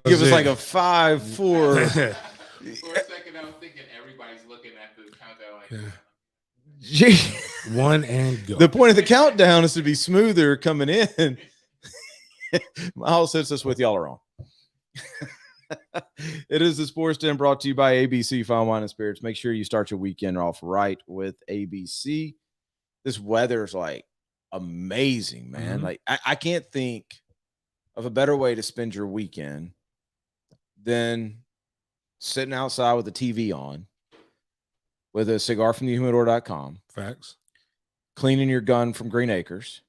Give us like a 5-4. For a second, I was thinking everybody's looking at the countdown like, One and go. The point of the countdown is to be smoother coming in. Miles hits us with y'all are wrong. It is the Sports Den brought to you by ABC Fine Wine and Spirits. Make sure you start your weekend off right with ABC. This weather's like amazing, man. Mm-hmm. Like I can't think of a better way to spend your weekend than sitting outside with the TV on, with a cigar from thehumidor.com. Facts. Cleaning your gun from Greenacres.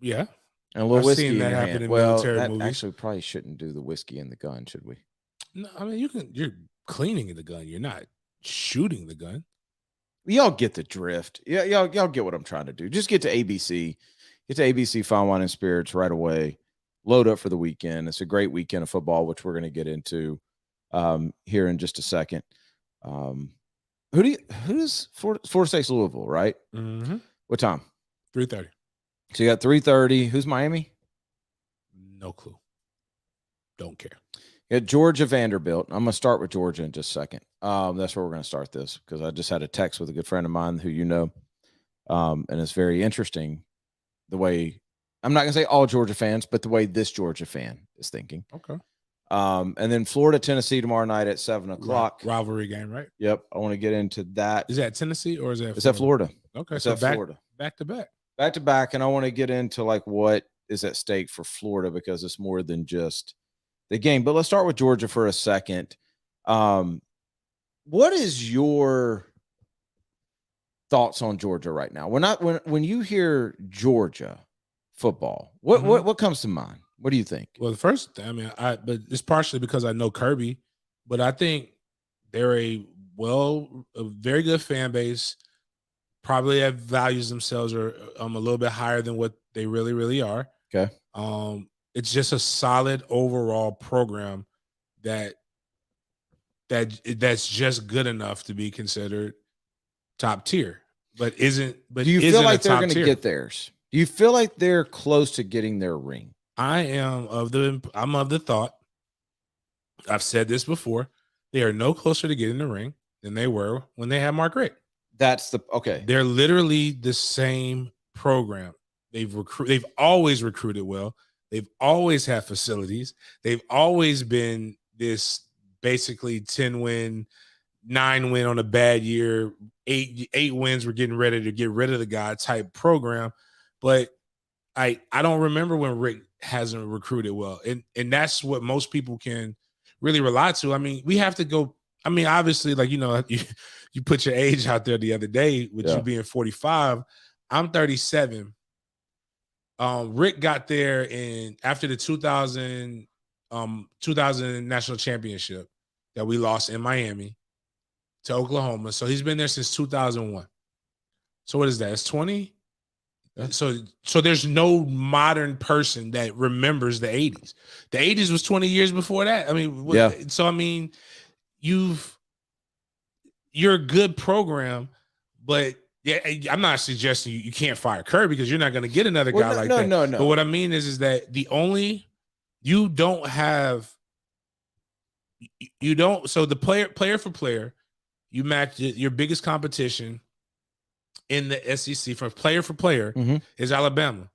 Yeah. And a little whiskey seen in that your happen hand. in Well, military that movies. actually probably shouldn't do the whiskey in the gun, should we? No, I mean you're cleaning the gun. You're not shooting the gun. Y'all get the drift. Yeah, y'all get what I'm trying to do. Just get to ABC. Get to ABC Fine Wine and Spirits right away. Load up for the weekend. It's a great weekend of football, which we're going to get into here in just a second. Who's Florida State's Louisville, right? Mm-hmm. What time? 3:30. So you got 3:30. Who's Miami? No clue. Don't care. You got Georgia Vanderbilt. I'm going to start with Georgia in just a second. That's where we're going to start this because I just had a text with a good friend of mine who you know, and it's very interesting the way I'm not going to say all Georgia fans, but the way this Georgia fan is thinking. Okay. And then Florida, Tennessee tomorrow night at 7:00. Rivalry game, right? Yep. I want to get into that. Is that Tennessee or is that? Is that Florida? Okay. It's So at Florida. back to back. Back to back. And I want to get into like what is at stake for Florida because it's more than just the game. But let's start with Georgia for a second. What is your thoughts on Georgia right now? When you hear Georgia football, what comes to mind? What do you think? Well, the first thing, but it's partially because I know Kirby, but I think they're a very good fan base. Probably have values themselves are a little bit higher than what they really, really are. Okay. It's just a solid overall program that's just good enough to be considered top tier, but isn't. But do you feel like they're going to get theirs? Do you feel like they're close to getting their ring? I'm of the thought. I've said this before. They are no closer to getting the ring than they were when they had Mark Richt. Okay. They're literally the same program. They've always recruited well. They've always had facilities. They've always been this basically 10-win, 9-win on a bad year, 8 wins. We're getting ready to get rid of the guy type program. But I don't remember when Rick hasn't recruited well. And that's what most people can really rely to. I mean, we have to go. I mean, obviously, like, you put your age out there the other day with you being 45. I'm 37. Rick got there after the 2000 national championship that we lost in Miami to Oklahoma. So he's been there since 2001. So what is that? It's 20. So there's no modern person that remembers the 80s. The 80s was 20 years before that. I mean, So I mean, you're a good program, but I'm not suggesting you can't fire Kirby because you're not going to get another guy like that. No. But what I mean is that you don't. So the player for player, you match your biggest competition in the SEC for player is Alabama.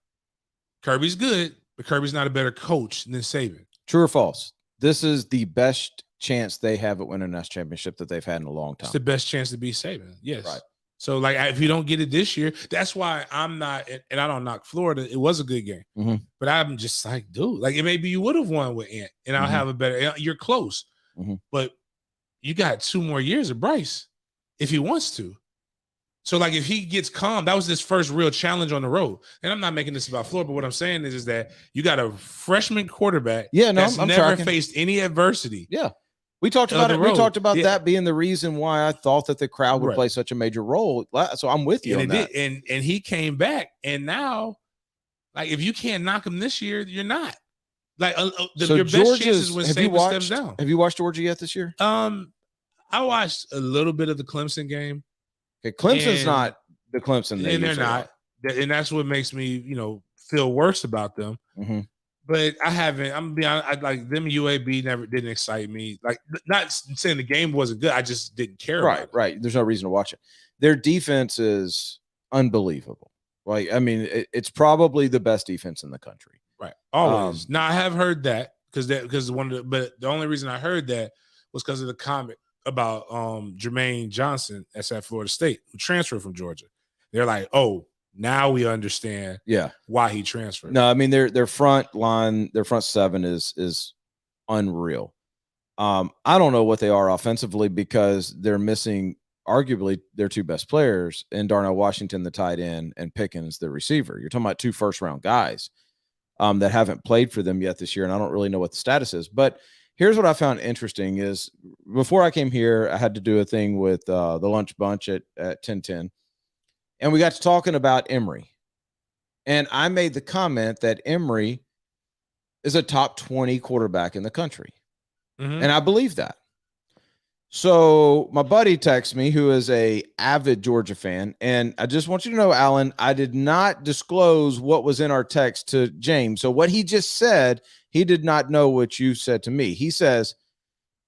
Kirby's good, but Kirby's not a better coach than Saban. True or false? This is the best chance they have at winning a national championship that they've had in a long time. It's the best chance to beat Saban. Yes. Right. So, like, if you don't get it this year, that's why I'm not, and I don't knock Florida. It was a good game. But I'm just like, dude, like, maybe you would have won with Ant, and I'll have a better, you're close. But you got 2 more years of Bryce if he wants to. So, like, if he gets calm, that was his first real challenge on the road. And I'm not making this about Florida, but what I'm saying is that you got a freshman quarterback that's never faced any adversity. Yeah. We talked about it. We talked about that being the reason why I thought that the crowd would play such a major role. So I'm with you on that. And he came back, and now, like, if you can't knock him this year, you're not. Like, your best chances when Saban steps down. Have you watched Georgia yet this year? I watched a little bit of the Clemson game. Okay, Clemson's not the Clemson they and they're not, and that's what makes me, feel worse about them. But I haven't. I'm gonna be honest. I like them. UAB never didn't excite me. Like, not saying the game wasn't good. I just didn't care about it. Right. There's no reason to watch it. Their defense is unbelievable. Like, I mean, it's probably the best defense in the country. Right. Always. Now I have heard that because but the only reason I heard that was because of the comment about Jermaine Johnson at Florida State, who transferred from Georgia. They're like, oh, now we understand why he transferred. No, I mean their front line, their front seven is unreal. I don't know what they are offensively because they're missing arguably their two best players in Darnell Washington, the tight end, and Pickens, the receiver. You're talking about 2 first-round guys that haven't played for them yet this year, and I don't really know what the status is. But here's what I found interesting is before I came here, I had to do a thing with the lunch bunch at 10:10, and we got to talking about Emory. And I made the comment that Emory is a top 20 quarterback in the country. Mm-hmm. And I believe that. So my buddy texts me, who is a avid Georgia fan, and I just want you to know, Alan, I did not disclose what was in our text to James. So what he just said, he did not know what you said to me. He says,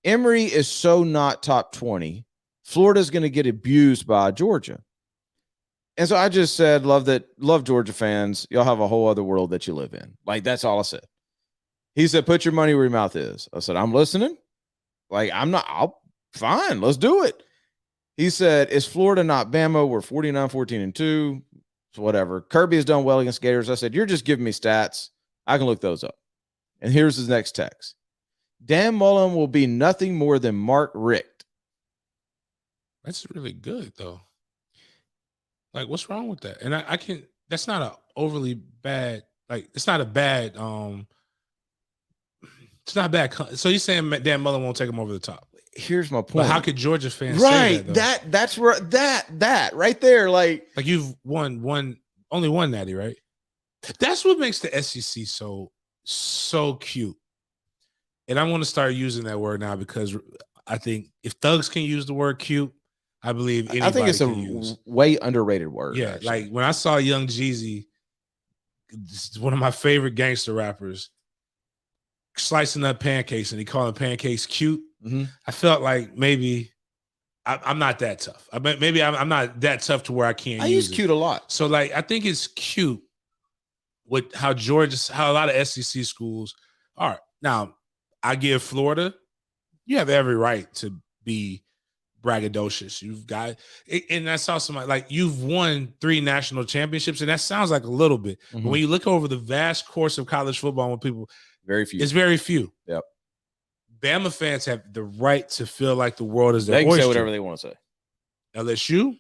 Emory is so not top 20. Florida's going to get abused by Georgia. And so I just said, love Georgia fans. Y'all have a whole other world that you live in. Like, that's all I said. He said, put your money where your mouth is. I said, I'm listening. Like, fine, let's do it. He said, is Florida not Bama? We're 49-14-2. So whatever. Kirby has done well against Gators. I said, you're just giving me stats. I can look those up. And here's his next text. Dan Mullen will be nothing more than Mark Richt. That's really good, though. Like, what's wrong with that? And I can, that's not a overly bad, like, it's not a bad, it's not bad. So you're saying Dan Mullen won't take him over the top? Here's my point. But how could Georgia fans say that? That's where that right there, like you've only one natty, right? That's what makes the SEC so cute. And I want to start using that word now because I think if thugs can use the word cute, I believe anybody I think it's a way underrated word. Yeah, actually. like when I saw Young Jeezy, one of my favorite gangster rappers, slicing up pancakes and he calling pancakes cute. Mm-hmm. I felt like maybe I'm not that tough. Maybe I'm not that tough to where I can't use cute a lot. So like I think it's cute with how a lot of SEC schools are. Now, I give Florida, you have every right to be braggadocious. You've got, and I saw somebody like you've won 3 national championships, and that sounds like a little bit. Mm-hmm. But when you look over the vast course of college football, when people, it's very few. Yep. Bama fans have the right to feel like the world is their oyster. They can oyster. say whatever they want to say. LSU,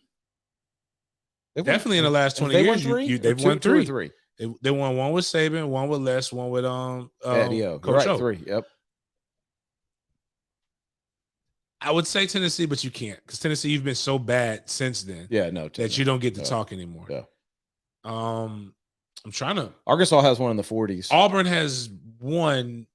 definitely in the last 20 years, they've won 3. 2 or 3. They won one with Saban, one with Les, one with Coach right, O. 3. Yep. I would say Tennessee, but you can't because Tennessee, you've been so bad since then. Yeah, no, that you don't get to talk anymore. Yeah. I'm trying to. Arkansas has one in the 40s. Auburn has one,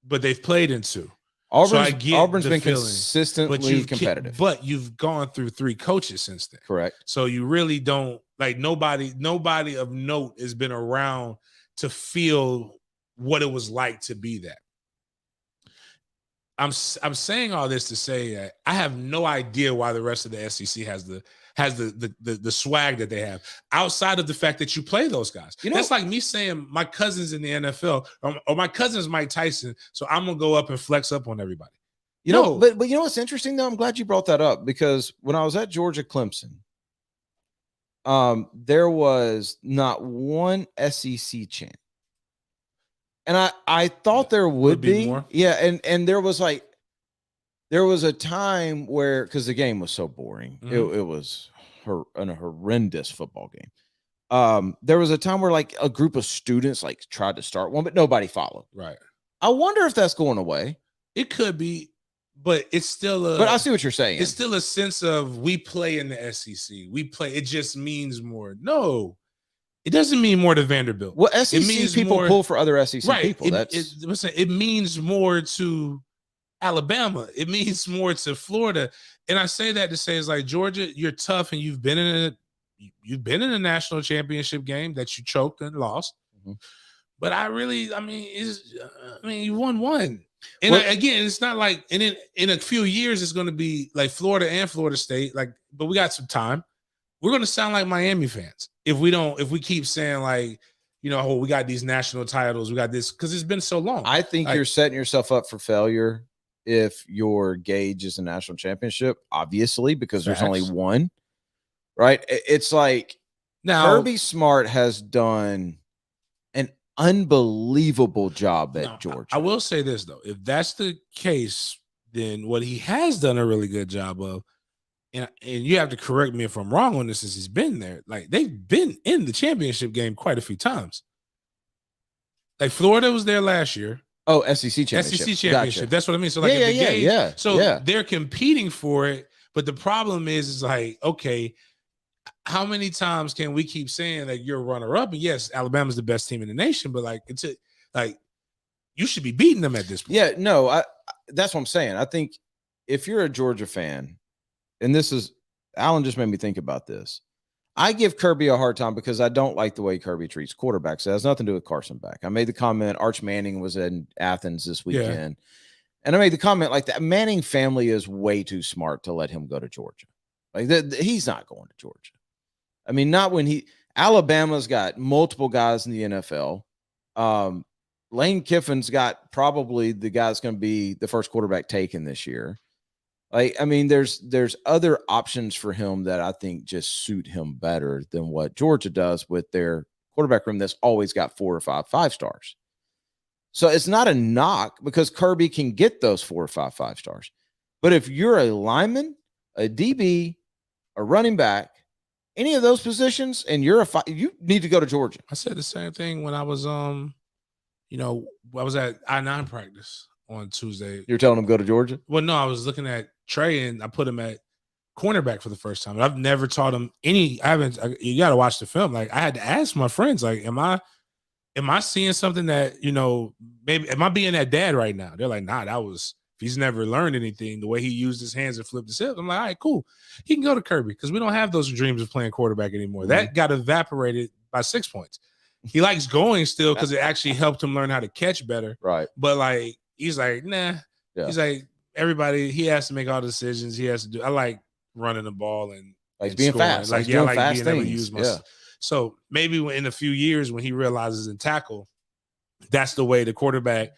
but they've played in 2. Auburn's been consistently competitive. But you've gone through 3 coaches since then. Correct. So you really don't like nobody of note has been around to feel what it was like to be that. I'm saying all this to say that I have no idea why the rest of the SEC has the swag that they have outside of the fact that you play those guys. That's like me saying my cousin's in the NFL or my cousin's Mike Tyson, so I'm gonna go up and flex up on everybody. But you know what's interesting though? I'm glad you brought that up because when I was at Georgia Clemson, there was not one SEC chant. And I thought there would be more. Yeah, and there was a time where because the game was so boring, it was a horrendous football game. There was a time where like a group of students like tried to start one, but nobody followed. Right. I wonder if that's going away. It could be, but it's still But I see what you're saying. It's still a sense of we play in the SEC. We play. It just means more. No. It doesn't mean more to Vanderbilt. Well, SEC people pull for other SEC people. It means more to Alabama. It means more to Florida. And I say that to say it's like Georgia, you're tough and you've been in a national championship game that you choked and lost. Mm-hmm. But I mean, you won one. And Well- again, it's not like, and in a few years, it's going to be like Florida and Florida State. Like, but we got some time. We're going to sound like Miami fans if we keep saying like, oh, we got these national titles, we got this, because it's been so long. I think you're setting yourself up for failure if your gauge is a national championship, obviously, because there's only one, right? It's like now Kirby Smart has done an unbelievable job at Georgia. I will say this though, if that's the case, then what he has done a really good job of, and you have to correct me if I'm wrong on this, since he's been there. Like, they've been in the championship game quite a few times. Like, Florida was there last year. Oh, SEC championship. SEC championship. Gotcha. That's what I mean. So like, they're competing for it. But the problem is like, okay, how many times can we keep saying that you're a runner-up? And yes, Alabama's the best team in the nation, but like, you should be beating them at this point. Yeah, no, that's what I'm saying. I think if you're a Georgia fan, and Alan just made me think about this. I give Kirby a hard time because I don't like the way Kirby treats quarterbacks. It has nothing to do with Carson Beck. I made the comment, Arch Manning was in Athens this weekend. Yeah. And I made the comment like that Manning family is way too smart to let him go to Georgia. Like he's not going to Georgia. I mean, not when Alabama's got multiple guys in the NFL. Lane Kiffin's got probably the guy that's going to be the first quarterback taken this year. Like, I mean, there's other options for him that I think just suit him better than what Georgia does with their quarterback room that's always got 4 or 5 stars. So it's not a knock because Kirby can get those 4 or 5 stars. But if you're a lineman, a DB, a running back, any of those positions, and you need to go to Georgia. I said the same thing when I was, I was at I-9 practice on Tuesday. You're telling him go to Georgia? Well, no, I was looking at Trey and I put him at cornerback for the first time. I've never taught him you got to watch the film. Like, I had to ask my friends, like, am I seeing something that, maybe am I being that dad right now? They're like, nah, if he's never learned anything, the way he used his hands and flipped his hips. I'm like, all right, cool. He can go to Kirby because we don't have those dreams of playing quarterback anymore. Mm-hmm. That got evaporated by 6 points. He likes going still because it actually helped him learn how to catch better. Right. But like, he's like, nah. Yeah. He's like, he has to make all the decisions. He has to do. I like running the ball and being scoring. fast. Like, I like being able to use my. So maybe in a few years when he realizes in tackle, that's the way the quarterback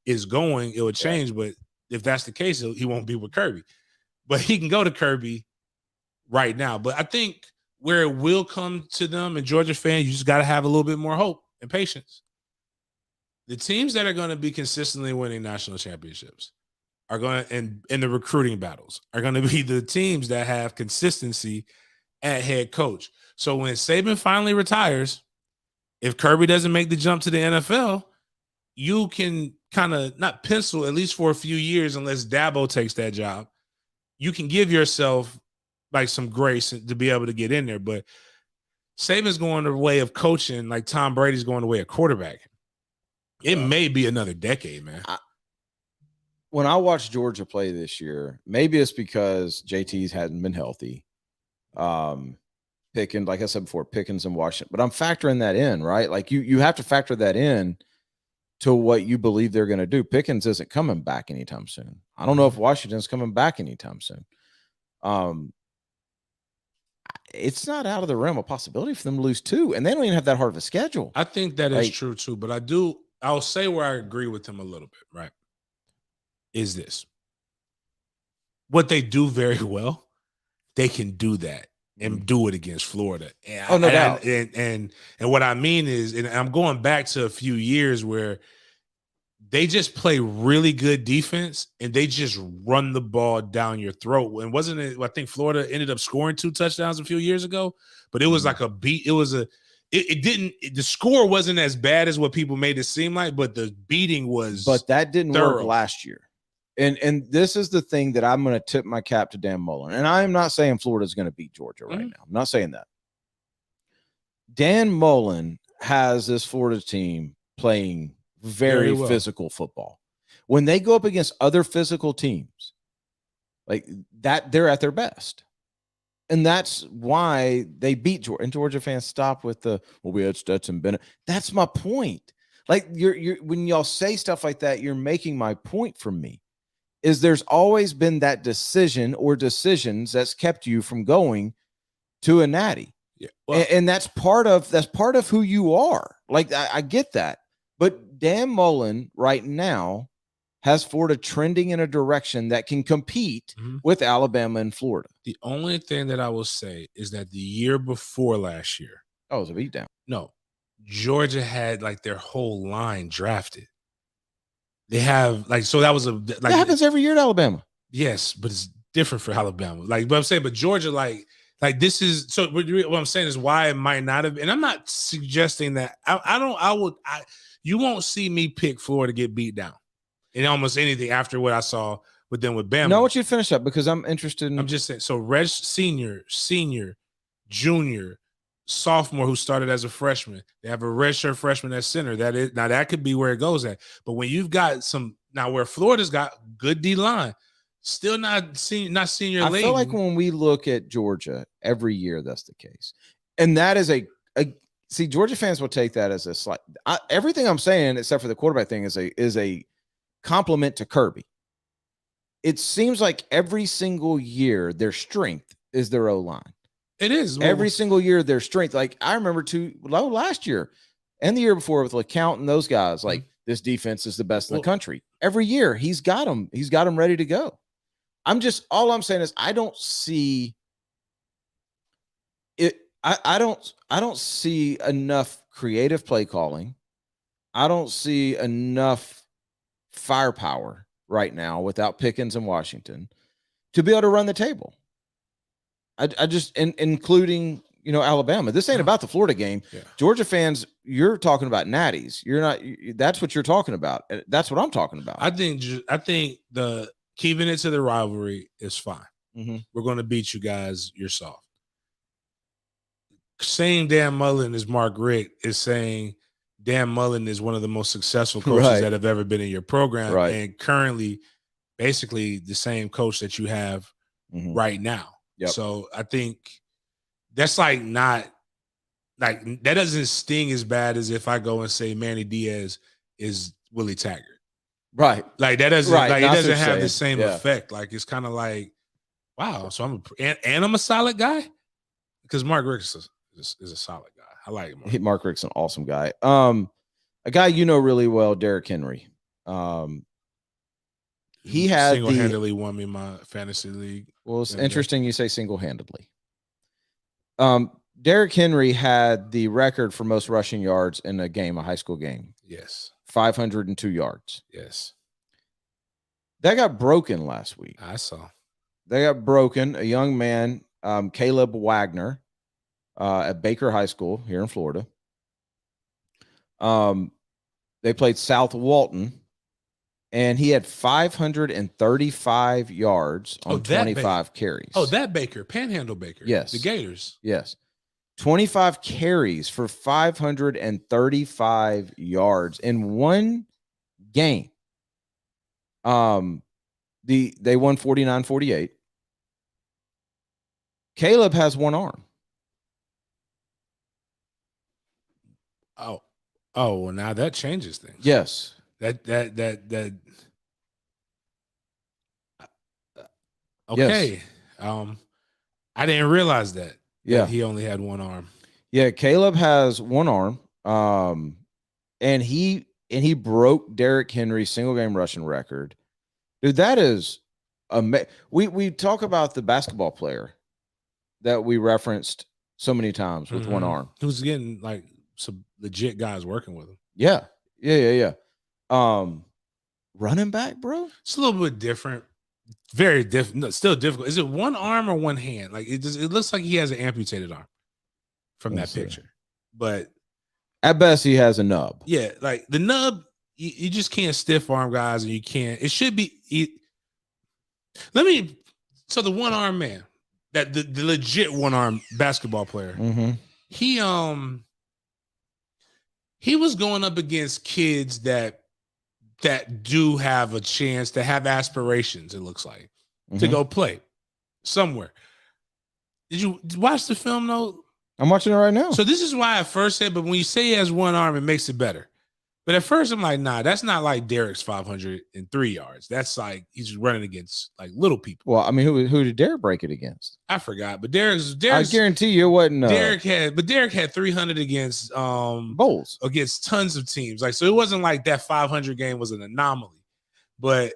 is going, it would change. Yeah. But if that's the case, he won't be with Kirby. But he can go to Kirby right now. But I think where it will come to them, and Georgia fans, you just got to have a little bit more hope and patience. The teams that are going to be consistently winning national championships are going to, in the recruiting battles, are going to be the teams that have consistency at head coach. So when Saban finally retires, if Kirby doesn't make the jump to the NFL, you can kind of not pencil, at least for a few years, unless Dabo takes that job, you can give yourself like some grace to be able to get in there. But Saban's going the way of coaching, like Tom Brady's going the way of quarterback. It may be another decade, man. When I watched Georgia play this year, maybe it's because JT's hadn't been healthy. Pickens, like I said before, Pickens and Washington. But I'm factoring that in, right? Like you have to factor that in to what you believe they're going to do. Pickens isn't coming back anytime soon. I don't know if Washington's coming back anytime soon. It's not out of the realm of possibility for them to lose 2, and they don't even have that hard of a schedule. I think that is true too, but I'll say where I agree with him a little bit, right? Is this. What they do very well, they can do that and do it against Florida. And no doubt. And what I mean is, and I'm going back to a few years where they just play really good defense and they just run the ball down your throat. And wasn't it, I think Florida ended up scoring 2 touchdowns a few years ago, but it was like a beat. It was the score wasn't as bad as what people made it seem like, but the beating was. But that didn't work last year. And this is the thing that I'm going to tip my cap to Dan Mullen. And I am not saying Florida's going to beat Georgia right now. I'm not saying that. Dan Mullen has this Florida team playing very physical football. When they go up against other physical teams, like that, they're at their best. And that's why they beat Georgia. And Georgia fans stop with we had Stetson Bennett. That's my point. Like you're when y'all say stuff like that, you're making my point from me. Is there's always been that decision or decisions that's kept you from going to a natty. Yeah. Well, And that's part of who you are. Like I get that. But Dan Mullen right now has Florida trending in a direction that can compete with Alabama and Florida. The only thing that I will say is that the year before last year, it was a beatdown. No, Georgia had like their whole line drafted. They have like, so that was that happens every year at Alabama. Yes, but it's different for Alabama. Like, but I'm saying, but Georgia, like this is so. What I'm saying is why it might not have. And I'm not suggesting that. You won't see me pick Florida to get beat down in almost anything after what I saw with them with Bama. No, I want you to finish up because I'm interested in. I'm just saying. So, senior, junior, sophomore who started as a freshman. They have a redshirt freshman at center. That could be where it goes at. But when you've got where Florida's got good D line, still not senior. I feel like when we look at Georgia every year, that's the case, and that is see, Georgia fans will take that as a slight. Everything I'm saying, except for the quarterback thing, is a compliment to Kirby. It seems like every single year their strength is their O-line. It is. Every single year their strength. Like I remember last year and the year before with LeCount and those guys, like this defense is the best in the country. Every year he's got them ready to go. All I'm saying is I don't see it. I don't see enough creative play calling. I don't see enough firepower right now without Pickens and Washington to be able to run the table. I just including Alabama. This ain't about the Florida game. Yeah. Georgia fans, you're talking about natties. You're not. That's what you're talking about. That's what I'm talking about. I think the keeping it to the rivalry is fine. We're going to beat you guys. You're soft. Saying Dan Mullen is Mark Richt is saying Dan Mullen is one of the most successful coaches that have ever been in your program, and currently, basically the same coach that you have right now. Yep. So I think that's not that doesn't sting as bad as if I go and say Manny Diaz is Willie Taggart. Right. Like that doesn't it doesn't have the same effect. Like it's kind of like, wow, so I'm a solid guy. Because Mark Richt is a solid guy. I like him. Mark Richt's an awesome guy. A guy really well, Derrick Henry. He had single-handedly won me my fantasy league. Well, it's interesting you say single-handedly. Derrick Henry had the record for most rushing yards in a high school game. Yes. 502 yards. Yes. That got broken last week. I saw. They got broken. A young man, Caleb Wagner, at Baker High School here in Florida. They played South Walton. And he had 535 yards on 25 carries. Oh, that Baker, Panhandle Baker. Yes. The Gators. Yes. 25 carries for 535 yards in one game. They won 49-48. Caleb has one arm. Oh, well, now that changes things. Yes. That okay. Yes. I didn't realize that. Yeah. That he only had one arm. Yeah, Caleb has one arm. And he broke Derrick Henry's single game rushing record. Dude, that is amazing. We talk about the basketball player that we referenced so many times with one arm. Who's getting like some legit guys working with him. Yeah. Running back, bro. It's a little bit different. Very different. No, still difficult. Is it one arm or one hand? Like it looks like he has an amputated arm from that picture. But at best, he has a nub. Yeah, like the nub, you just can't stiff arm guys, and you can't. It should be. So the one arm man, that the legit one arm basketball player, he was going up against kids that do have a chance to have aspirations, it looks like, to go play somewhere. Did you watch the film, though? I'm watching it right now. So this is why I first said, but when you say he has one arm, it makes it better. But at first, I'm like, nah, that's not like Derek's 503 yards. That's like he's running against like little people. Well, I mean, who did Derek break it against? I forgot, but Derek's I guarantee you it wasn't. Derek had 300 against Bowls against tons of teams. Like, so it wasn't like that 500 game was an anomaly. But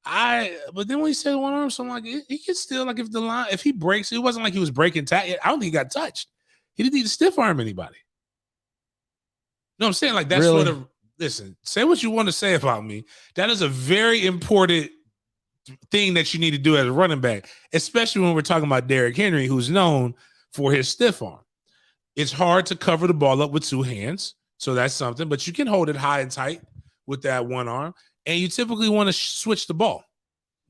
then when he said one arm, so I'm like, he could still, like, if he breaks, it wasn't like he was breaking I don't think he got touched. He didn't need to stiff arm anybody. No, I'm saying, like, that's really? sort of, listen, say what you want to say about me. That is a very important thing that you need to do as a running back, especially when we're talking about Derrick Henry, who's known for his stiff arm. It's hard to cover the ball up with two hands, so that's something, but you can hold it high and tight with that one arm, and you typically want to switch the ball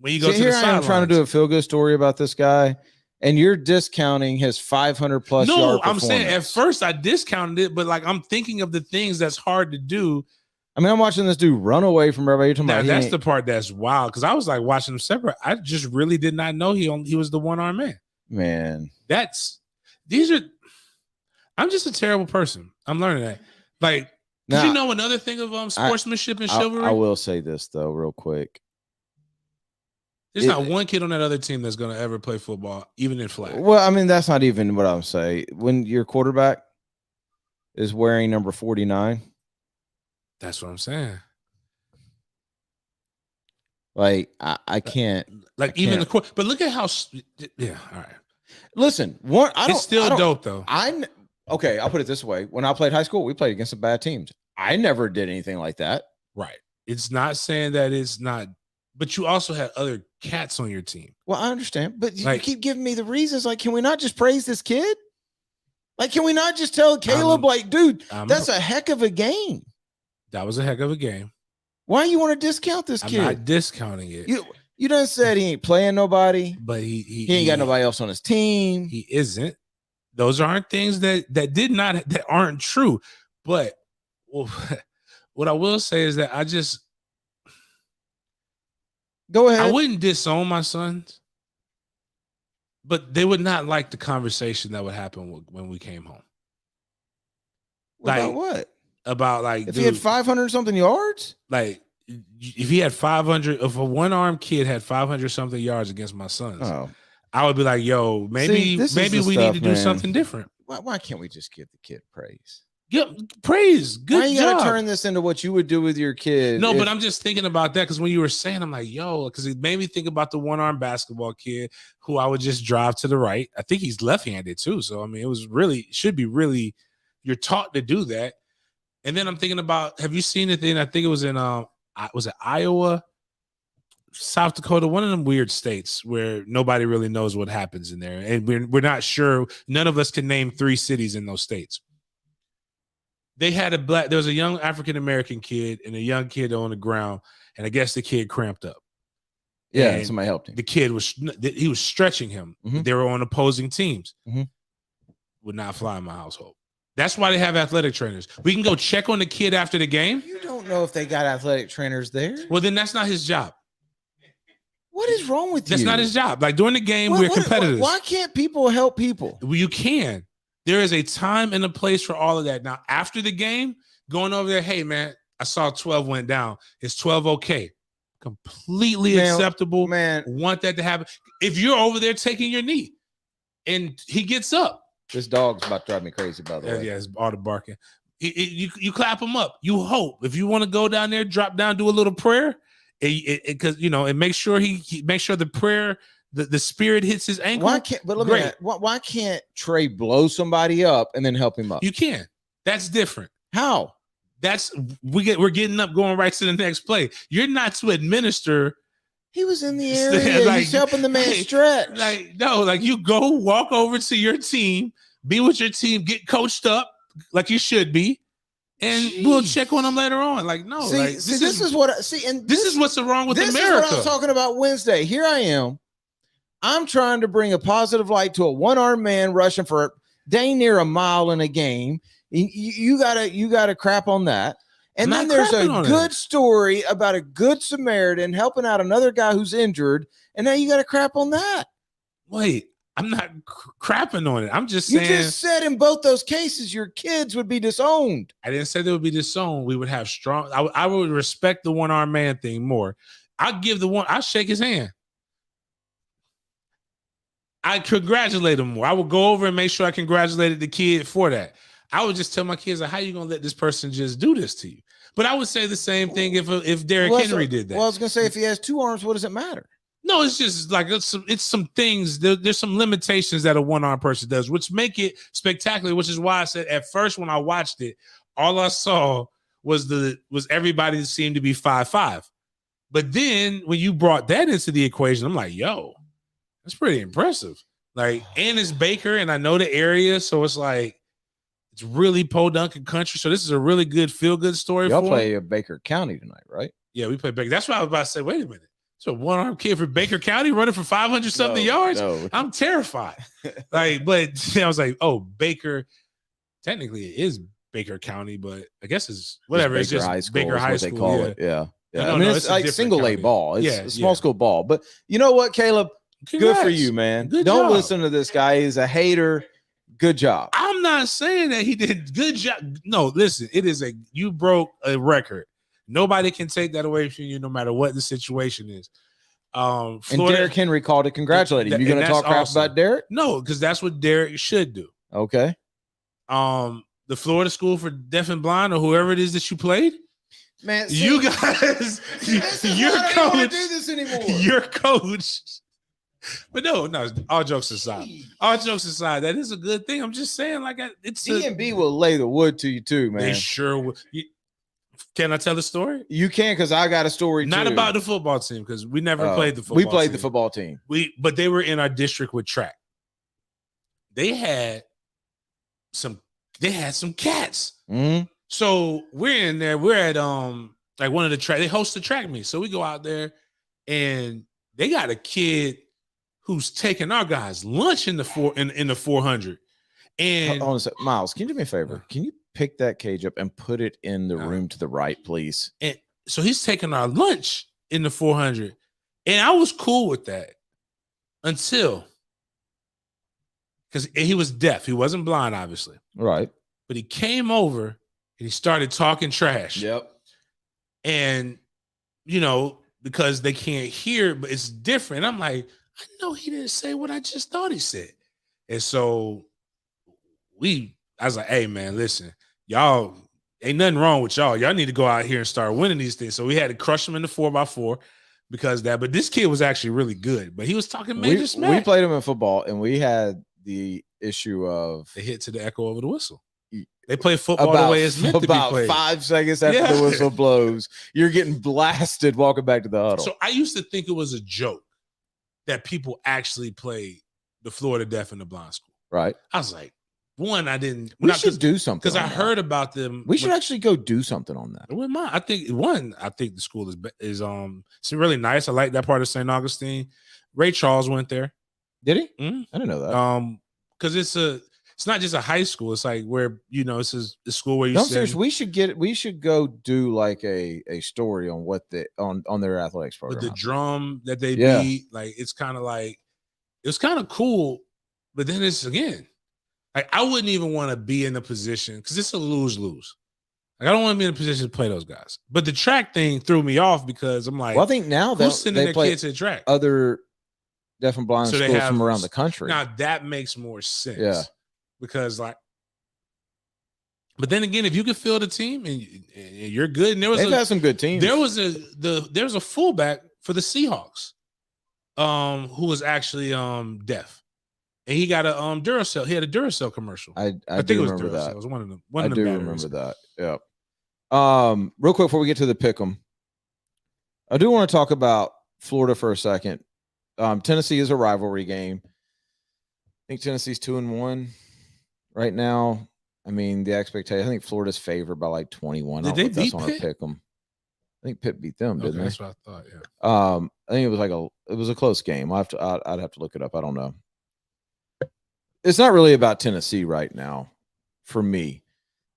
when you go to the sideline. I'm trying to do a feel-good story about this guy, and you're discounting his 500-plus yard performance. No, I'm saying at first I discounted it, but like I'm thinking of the things that's hard to do. I mean, I'm watching this dude run away from everybody. That's the part that's wild, because I was like watching him separate. I just really did not know he was the one-arm man. Man, I'm just a terrible person. I'm learning that. Like, did you know another thing of sportsmanship and chivalry? I will say this though, real quick. There's not one kid on that other team that's going to ever play football, even in flag. Well, I mean, that's not even what I'm saying. When your quarterback is wearing number 49, that's what I'm saying. Like, I can't. Like, even the court. But look at how. Yeah, all right. Listen, it's still dope though. Okay, I'll put it this way. When I played high school, we played against some bad teams. I never did anything like that. Right. It's not saying that it's not, but you also had other cats on your team. Well, I understand, but you keep giving me the reasons. Like, can we not just praise this kid? Like, can we not just tell Caleb, like, dude, that's a heck of a game. That was a heck of a game. Why you want to discount this kid? I'm not discounting it. You done said he ain't playing nobody, but he ain't got nobody else on his team. He isn't. Those aren't things that aren't true. But what I will say is that go ahead. I wouldn't disown my sons, but they would not like the conversation that would happen when we came home. About what? About like if he had 500 something yards? Like if he had 500, if a one-armed kid had 500 something yards against my sons, I would be like, yo, maybe we need to do something different. Why can't we just give the kid praise? Yeah, praise. Good job. Why you gotta turn this into what you would do with your kid? No, but I'm just thinking about that because when you were saying, I'm like, yo, because it made me think about the one-armed basketball kid who I would just drive to the right. I think he's left-handed too. So I mean, you're taught to do that. And then I'm thinking about, have you seen it in, I think it was in was it Iowa, South Dakota, one of them weird states where nobody really knows what happens in there. And we're not sure. None of us can name 3 cities in those states. There was a young African-American kid and a young kid on the ground. And I guess the kid cramped up. Yeah. And somebody helped him. The kid he was stretching him. Mm-hmm. They were on opposing teams. Mm-hmm. Would not fly in my household. That's why they have athletic trainers. We can go check on the kid after the game. You don't know if they got athletic trainers there. Well, then that's not his job. What is wrong with you? That's not his job. Like during the game, we're competitors. Why can't people help people? Well, you can. There is a time and a place for all of that. Now, after the game, going over there, hey, man, I saw 12 went down. Is 12 okay? Completely acceptable. Man, want that to happen. If you're over there taking your knee and he gets up. This dog's about to drive me crazy, by the way. Yeah, it's all the barking. You clap him up. You hope. If you want to go down there, drop down, do a little prayer. Because and make sure he make sure the prayer, the spirit hits his ankle. Why can't Trey blow somebody up and then help him up? You can. That's different. How? We're getting up, going right to the next play. You're not to administer. He was in the area. He's helping the man stretch. You go walk over to your team, be with your team, get coached up like you should be. And we'll check on them later on. Like, no, this is what's wrong with America. This is what I was talking about Wednesday. Here I am. I'm trying to bring a positive light to a one-armed man rushing for dang near a mile in a game. You gotta crap on that. And then there's a good story about a good Samaritan helping out another guy who's injured. And now you got to crap on that. Wait, I'm not crapping on it. I'm just You saying. just said in both those cases your kids would be disowned. I didn't say they would be disowned. We would have strong. I would respect the one-armed man thing more. I'll shake his hand. I congratulate him more. I would go over and make sure I congratulated the kid for that. I would just tell my kids, like, how you gonna let this person just do this to you? But I would say the same thing if Derrick Henry did that. Well, I was gonna say, if he has 2 arms, what does it matter? No, it's just like it's some things. There's some limitations that a one-armed person does, which make it spectacular. Which is why I said at first when I watched it, all I saw was everybody that seemed to be 5'5". But then when you brought that into the equation, I'm like, yo, that's pretty impressive. Like, and it's Baker, and I know the area, so it's like it's really Podunk country. So this is a really good feel-good story. Y'all play Baker County tonight, right? Yeah, we play Baker. That's why I was about to say, wait a minute. So one-armed kid for Baker County running for 500 something yards. No. I'm terrified. But I was like, oh, Baker. Technically, it is Baker County, but I guess it's whatever. It's just Baker High School. They call it. Yeah. No, I mean, it's like single A ball. It's a small school ball. But you know what, Caleb? Congrats. Good for you, man. Good Don't job. listen to this guy. He's a hater. Good job. I'm not saying that he did good job. No, listen, you broke a record. Nobody can take that away from you, no matter what the situation is. And Derrick Henry called to congratulate him. You going to talk crap about Derrick? No, because that's what Derrick should do. Okay. The Florida School for Deaf and Blind, or whoever it is that you played, man. You guys, your coach. I don't do this anymore. Your coach. But no. All jokes aside, that is a good thing. I'm just saying, like, it's D&B will lay the wood to you too, man. They sure will. Can I tell the story? You can, because I got a story. Not too. about the football team, because we never played the football. We played team. the football team. But they were in our district with track. They had some cats. Mm-hmm. So we're in there. We're at like one of the track. They host the track meet. So we go out there, and they got a kid who's taking our guys lunch in the 400. And hold on a second. Miles, can you do me a favor? Can you pick that cage up and put it in the room to the right, please? And so he's taking our lunch in the 400. And I was cool with that until, because he was deaf. He wasn't blind, obviously. Right. But he came over and he started talking trash. Yep. And, because they can't hear, but it's different. I'm like, I know he didn't say what I just thought he said. And so I was like, hey, man, listen, y'all, ain't nothing wrong with y'all. Y'all need to go out here and start winning these things. So we had to crush him in the 4x4 because of that. But this kid was actually really good. But he was talking major smack. We played him in football, and we had the issue of they hit to the echo over the whistle. They play football the way it's meant to be played. About 5 seconds after the whistle blows, you're getting blasted walking back to the huddle. So I used to think it was a joke that people actually played the Florida Deaf and the Blind School. Right. I was like, I didn't. We should do something because I heard about them. We should actually go do something on that. With mine, I think the school is it's really nice. I like that part of St. Augustine. Ray Charles went there. Did he? Mm-hmm. I didn't know that. Because it's not just a high school. It's like where it's a school where you. No, seriously, we should go do like a story on what on their athletics program. With the drum that they beat, like it's kind of cool. But then it's again. Like, I wouldn't even want to be in a position because it's a lose-lose. Like, I don't want to be in a position to play those guys. But the track thing threw me off because I'm like, well, I think now who's sending their kids to the track? Other deaf and blind schools from around the country. Now that makes more sense. Yeah. Because but then again, if you could field a team and you're good, and they've had some good teams. There was a fullback for the Seahawks, who was actually deaf. And he got a Duracell. He had a Duracell commercial. I think it was Duracell. that. It was one of them. I do remember that. Yeah. Real quick before we get to the pick'em, I do want to talk about Florida for a second. Tennessee is a rivalry game. I think Tennessee's 2-1 right now. I mean, the expectation. I think Florida's favored by like 21. Did they beat Pitt? Pick'em. I think Pitt beat them, didn't they? That's what I thought. Yeah. I think it was a close game. I'd have to look it up. I don't know. It's not really about Tennessee right now for me.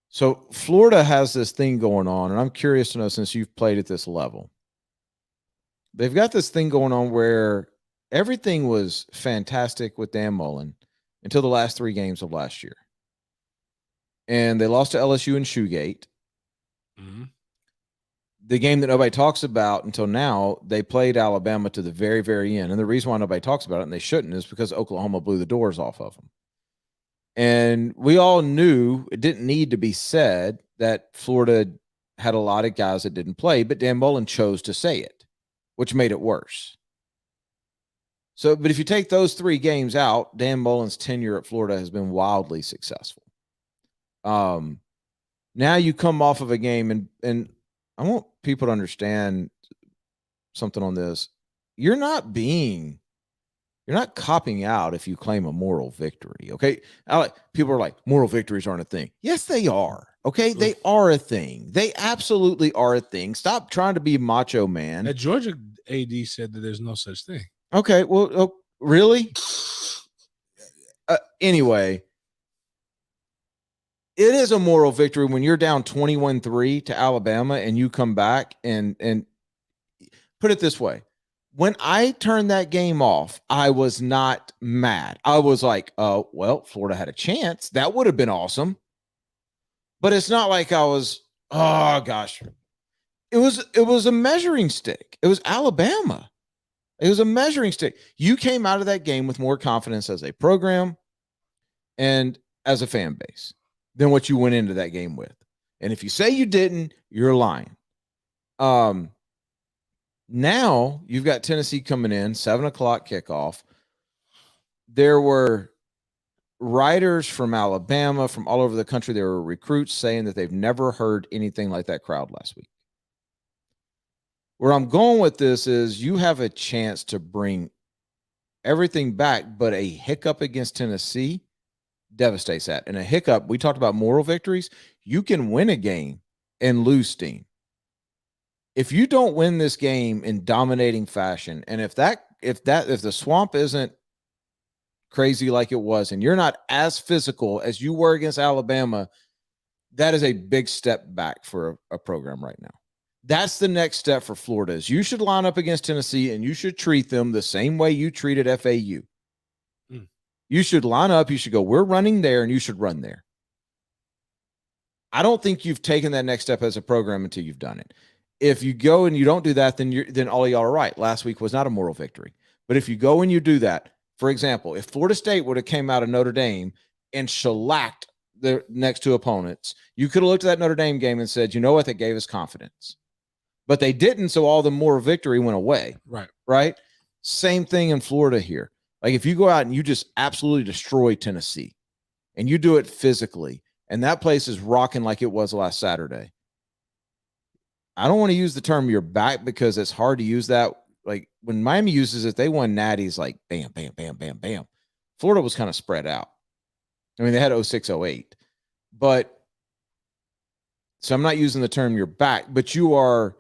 So Florida has this thing going on, and I'm curious to know, since you've played at this level, they've got this thing going on where everything was fantastic with Dan Mullen until the last 3 games of last year. And they lost to LSU and Shoegate. Mm-hmm. The game that nobody talks about until now, they played Alabama to the very, very end. And the reason why nobody talks about it, and they shouldn't, is because Oklahoma blew the doors off of them. And we all knew it didn't need to be said that Florida had a lot of guys that didn't play, but Dan Mullen chose to say it, which made it worse. So, but if you take those 3 games out, Dan Mullen's tenure at Florida has been wildly successful. Now you come off of a game, and I want people to understand something on this. You're not copping out if you claim a moral victory. Okay. People are like, moral victories aren't a thing. Yes, they are. Okay. They are a thing. They absolutely are a thing. Stop trying to be macho man. That Georgia AD said that there's no such thing. Okay. Well, really? Anyway, it is a moral victory when you're down 21-3 to Alabama and you come back and put it this way. When I turned that game off, I was not mad. I was like, oh, well, Florida had a chance. That would have been awesome. But it's not like I was, oh gosh. It was a measuring stick. It was Alabama. It was a measuring stick. You came out of that game with more confidence as a program and as a fan base than what you went into that game with. And if you say you didn't, you're lying. Now you've got Tennessee coming in, 7:00 kickoff. There were writers from Alabama, from all over the country. There were recruits saying that they've never heard anything like that crowd last week. Where I'm going with this is you have a chance to bring everything back, but a hiccup against Tennessee devastates that. And a hiccup, we talked about moral victories. You can win a game and lose steam. If you don't win this game in dominating fashion, and if the swamp isn't crazy like it was, and you're not as physical as you were against Alabama, that is a big step back for a program right now. That's the next step for Florida. Is you should line up against Tennessee and you should treat them the same way you treated FAU. You should line up. You should go, we're running there, and you should run there. I don't think you've taken that next step as a program until you've done it. If you go and you don't do that, then all y'all are right. Last week was not a moral victory. But if you go and you do that, for example, if Florida State would have came out of Notre Dame and shellacked the next 2 opponents, you could have looked at that Notre Dame game and said, you know what, that gave us confidence. But they didn't, so all the moral victory went away. Right? Same thing in Florida here. Like if you go out and you just absolutely destroy Tennessee and you do it physically, and that place is rocking like it was last Saturday, I don't want to use the term you're back because it's hard to use that. Like when Miami uses it, they won natties like bam, bam, bam, bam, bam. Florida was kind of spread out. I mean, they had 06-08. But so I'm not using the term you're back, but you are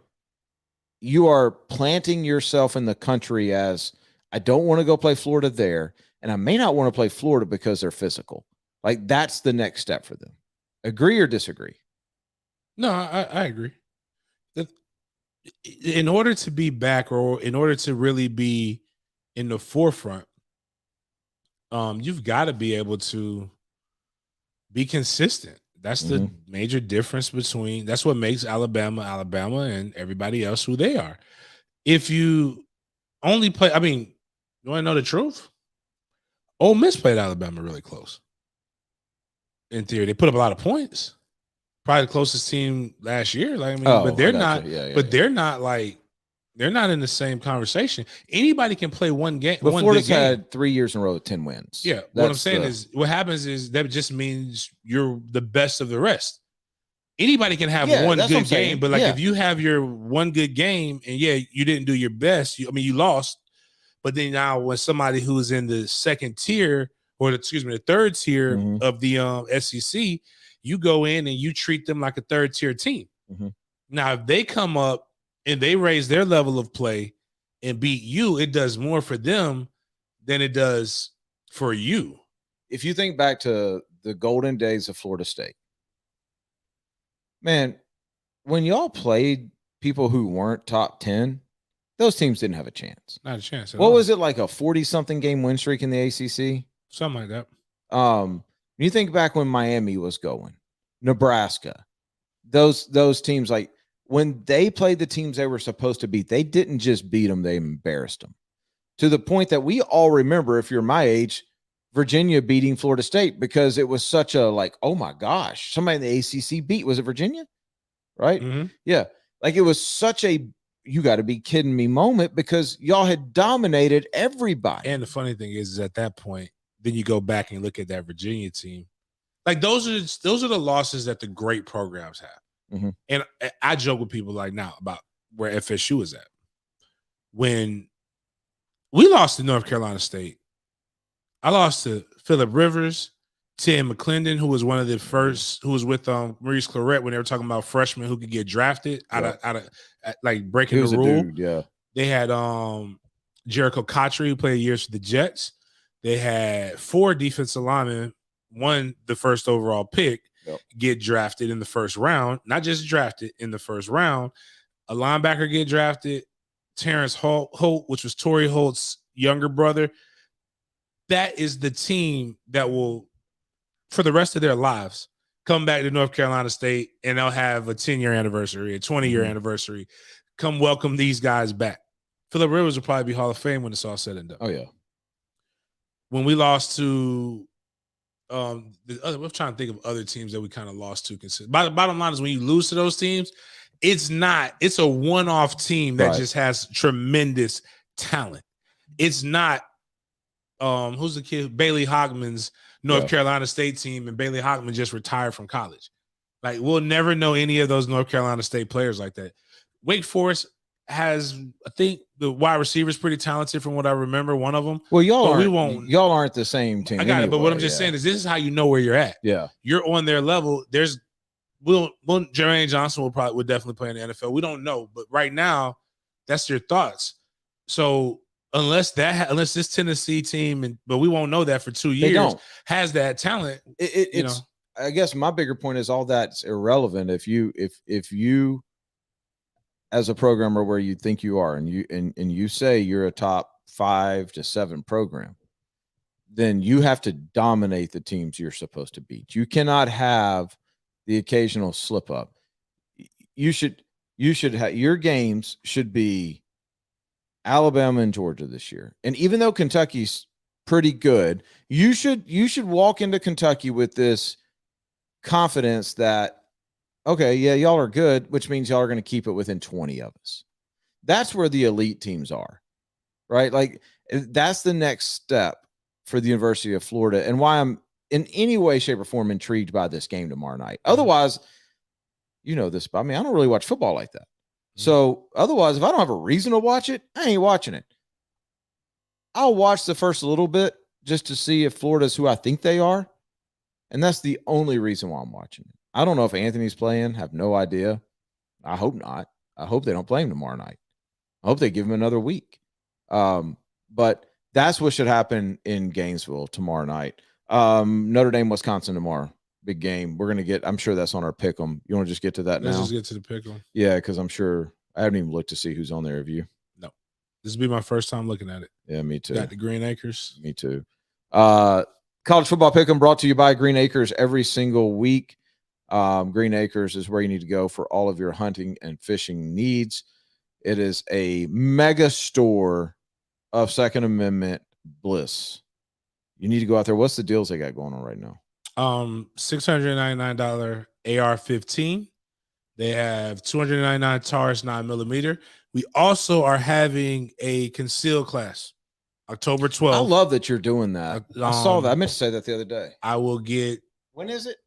planting yourself in the country as I don't want to go play Florida there, and I may not want to play Florida because they're physical. Like that's the next step for them. Agree or disagree? No, I agree. In order to be back, or in order to really be in the forefront, you've got to be able to be consistent. That's the major difference between, that's what makes Alabama, and everybody else who they are. If you only play, I mean, you want to know the truth? Ole Miss played Alabama really close. In theory, they put up a lot of points. Probably the closest team last year. Like, I mean, but they're not. They're not like, they're not in the same conversation. Anybody can play one game. But Florida's had 3 years in a row with 10 wins. Yeah, what I'm saying is, what happens is that just means you're the best of the rest. Anybody can have one good game, but like if you have your one good game and you didn't do your best. You lost. But then now when somebody who's in the second tier, or the third tier of the SEC, you go in and you treat them like a third tier team. Now, if they come up and they raise their level of play and beat you, it does more for them than it does for you. If you think back to the golden days of Florida State, man, when y'all played people who weren't top 10, those teams didn't have a chance. Not a chance. What was it, like a 40-something game win streak in the ACC? Something like that. You think back when Miami was going, Nebraska, those teams, like when they played the teams they were supposed to beat, they didn't just beat them, they embarrassed them. To the point that we all remember, if you're my age, Virginia beating Florida State, because it was such a like, oh my gosh, somebody in the ACC beat. Was it Virginia? Right? Mm-hmm. Yeah. Like it was such a you got to be kidding me moment, because y'all had dominated everybody. And the funny thing is at that point, then you go back and look at that Virginia team. Like those are the losses that the great programs have. Mm-hmm. And I joke with people like now about where FSU is at. When we lost to North Carolina State, I lost to Phillip Rivers, Tim McClendon, who was one of the first, who was with Maurice Claret when they were talking about freshmen who could get drafted out of like breaking the rule. Dude, yeah. They had Jericho Cotchery, who played years for the Jets. They had 4 defensive linemen, one the first overall pick, get drafted in the first round. Not just drafted in the first round. A linebacker get drafted. Terrence Holt, which was Torrey Holt's younger brother. That is the team that will, for the rest of their lives, come back to North Carolina State and they'll have a 10-year anniversary, a 20-year anniversary. Come welcome these guys back. Phillip Rivers will probably be Hall of Fame when it's all said and done. Oh, yeah. When we lost to I'm trying to think of other teams that we kind of lost to. Bottom line is when you lose to those teams, it's a one-off team that just has tremendous talent. It's not who's the kid? Bailey Hogman's North Carolina State team, and Bailey Hogman just retired from college. Like, we'll never know any of those North Carolina State players like that. Wake Forest has, I think, the wide receiver is pretty talented from what I remember, one of them. Well, y'all aren't the same team. I got it, but what I'm just saying is this is how you know where you're at. Yeah. You're on their level. Jermaine Johnson would definitely play in the NFL. We don't know, but right now, that's your thoughts. So unless this Tennessee team, but we won't know that for 2 years, has that talent. It's I guess my bigger point is all that's irrelevant if you as a programmer where you think you are and you say you're a top 5 to 7 program, then you have to dominate the teams you're supposed to beat. You cannot have the occasional slip up. You should have, your games should be Alabama and Georgia this year. And even though Kentucky's pretty good, you should walk into Kentucky with this confidence that, okay, yeah, y'all are good, which means y'all are going to keep it within 20 of us. That's where the elite teams are, right? Like, that's the next step for the University of Florida, and why I'm in any way, shape, or form intrigued by this game tomorrow night. Otherwise, you know this about me, I don't really watch football like that. So otherwise, if I don't have a reason to watch it, I ain't watching it. I'll watch the first little bit just to see if Florida's who I think they are, and that's the only reason why I'm watching it. I don't know if Anthony's playing. Have no idea. I hope not. I hope they don't play him tomorrow night. I hope they give him another week. But that's what should happen in Gainesville tomorrow night. Notre Dame, Wisconsin tomorrow. Big game. We're going to get, I'm sure that's on our pick 'em. You want to just get to that now? Let's just get to the pick 'em. Yeah, because I'm sure I haven't even looked to see who's on there. Have you? No. This will be my first time looking at it. Yeah, me too. Got the Green Acres. Me too. College football pick 'em brought to you by Green Acres every single week. Green Acres is where you need to go for all of your hunting and fishing needs. It is a mega store of Second Amendment bliss. You need to go out there. What's the deals they got going on right now? $699 AR-15. They have $299 Taurus 9mm. We also are having a concealed class, October 12th. I love that you're doing that. I saw that. I meant to say that the other day. I will get. When is it?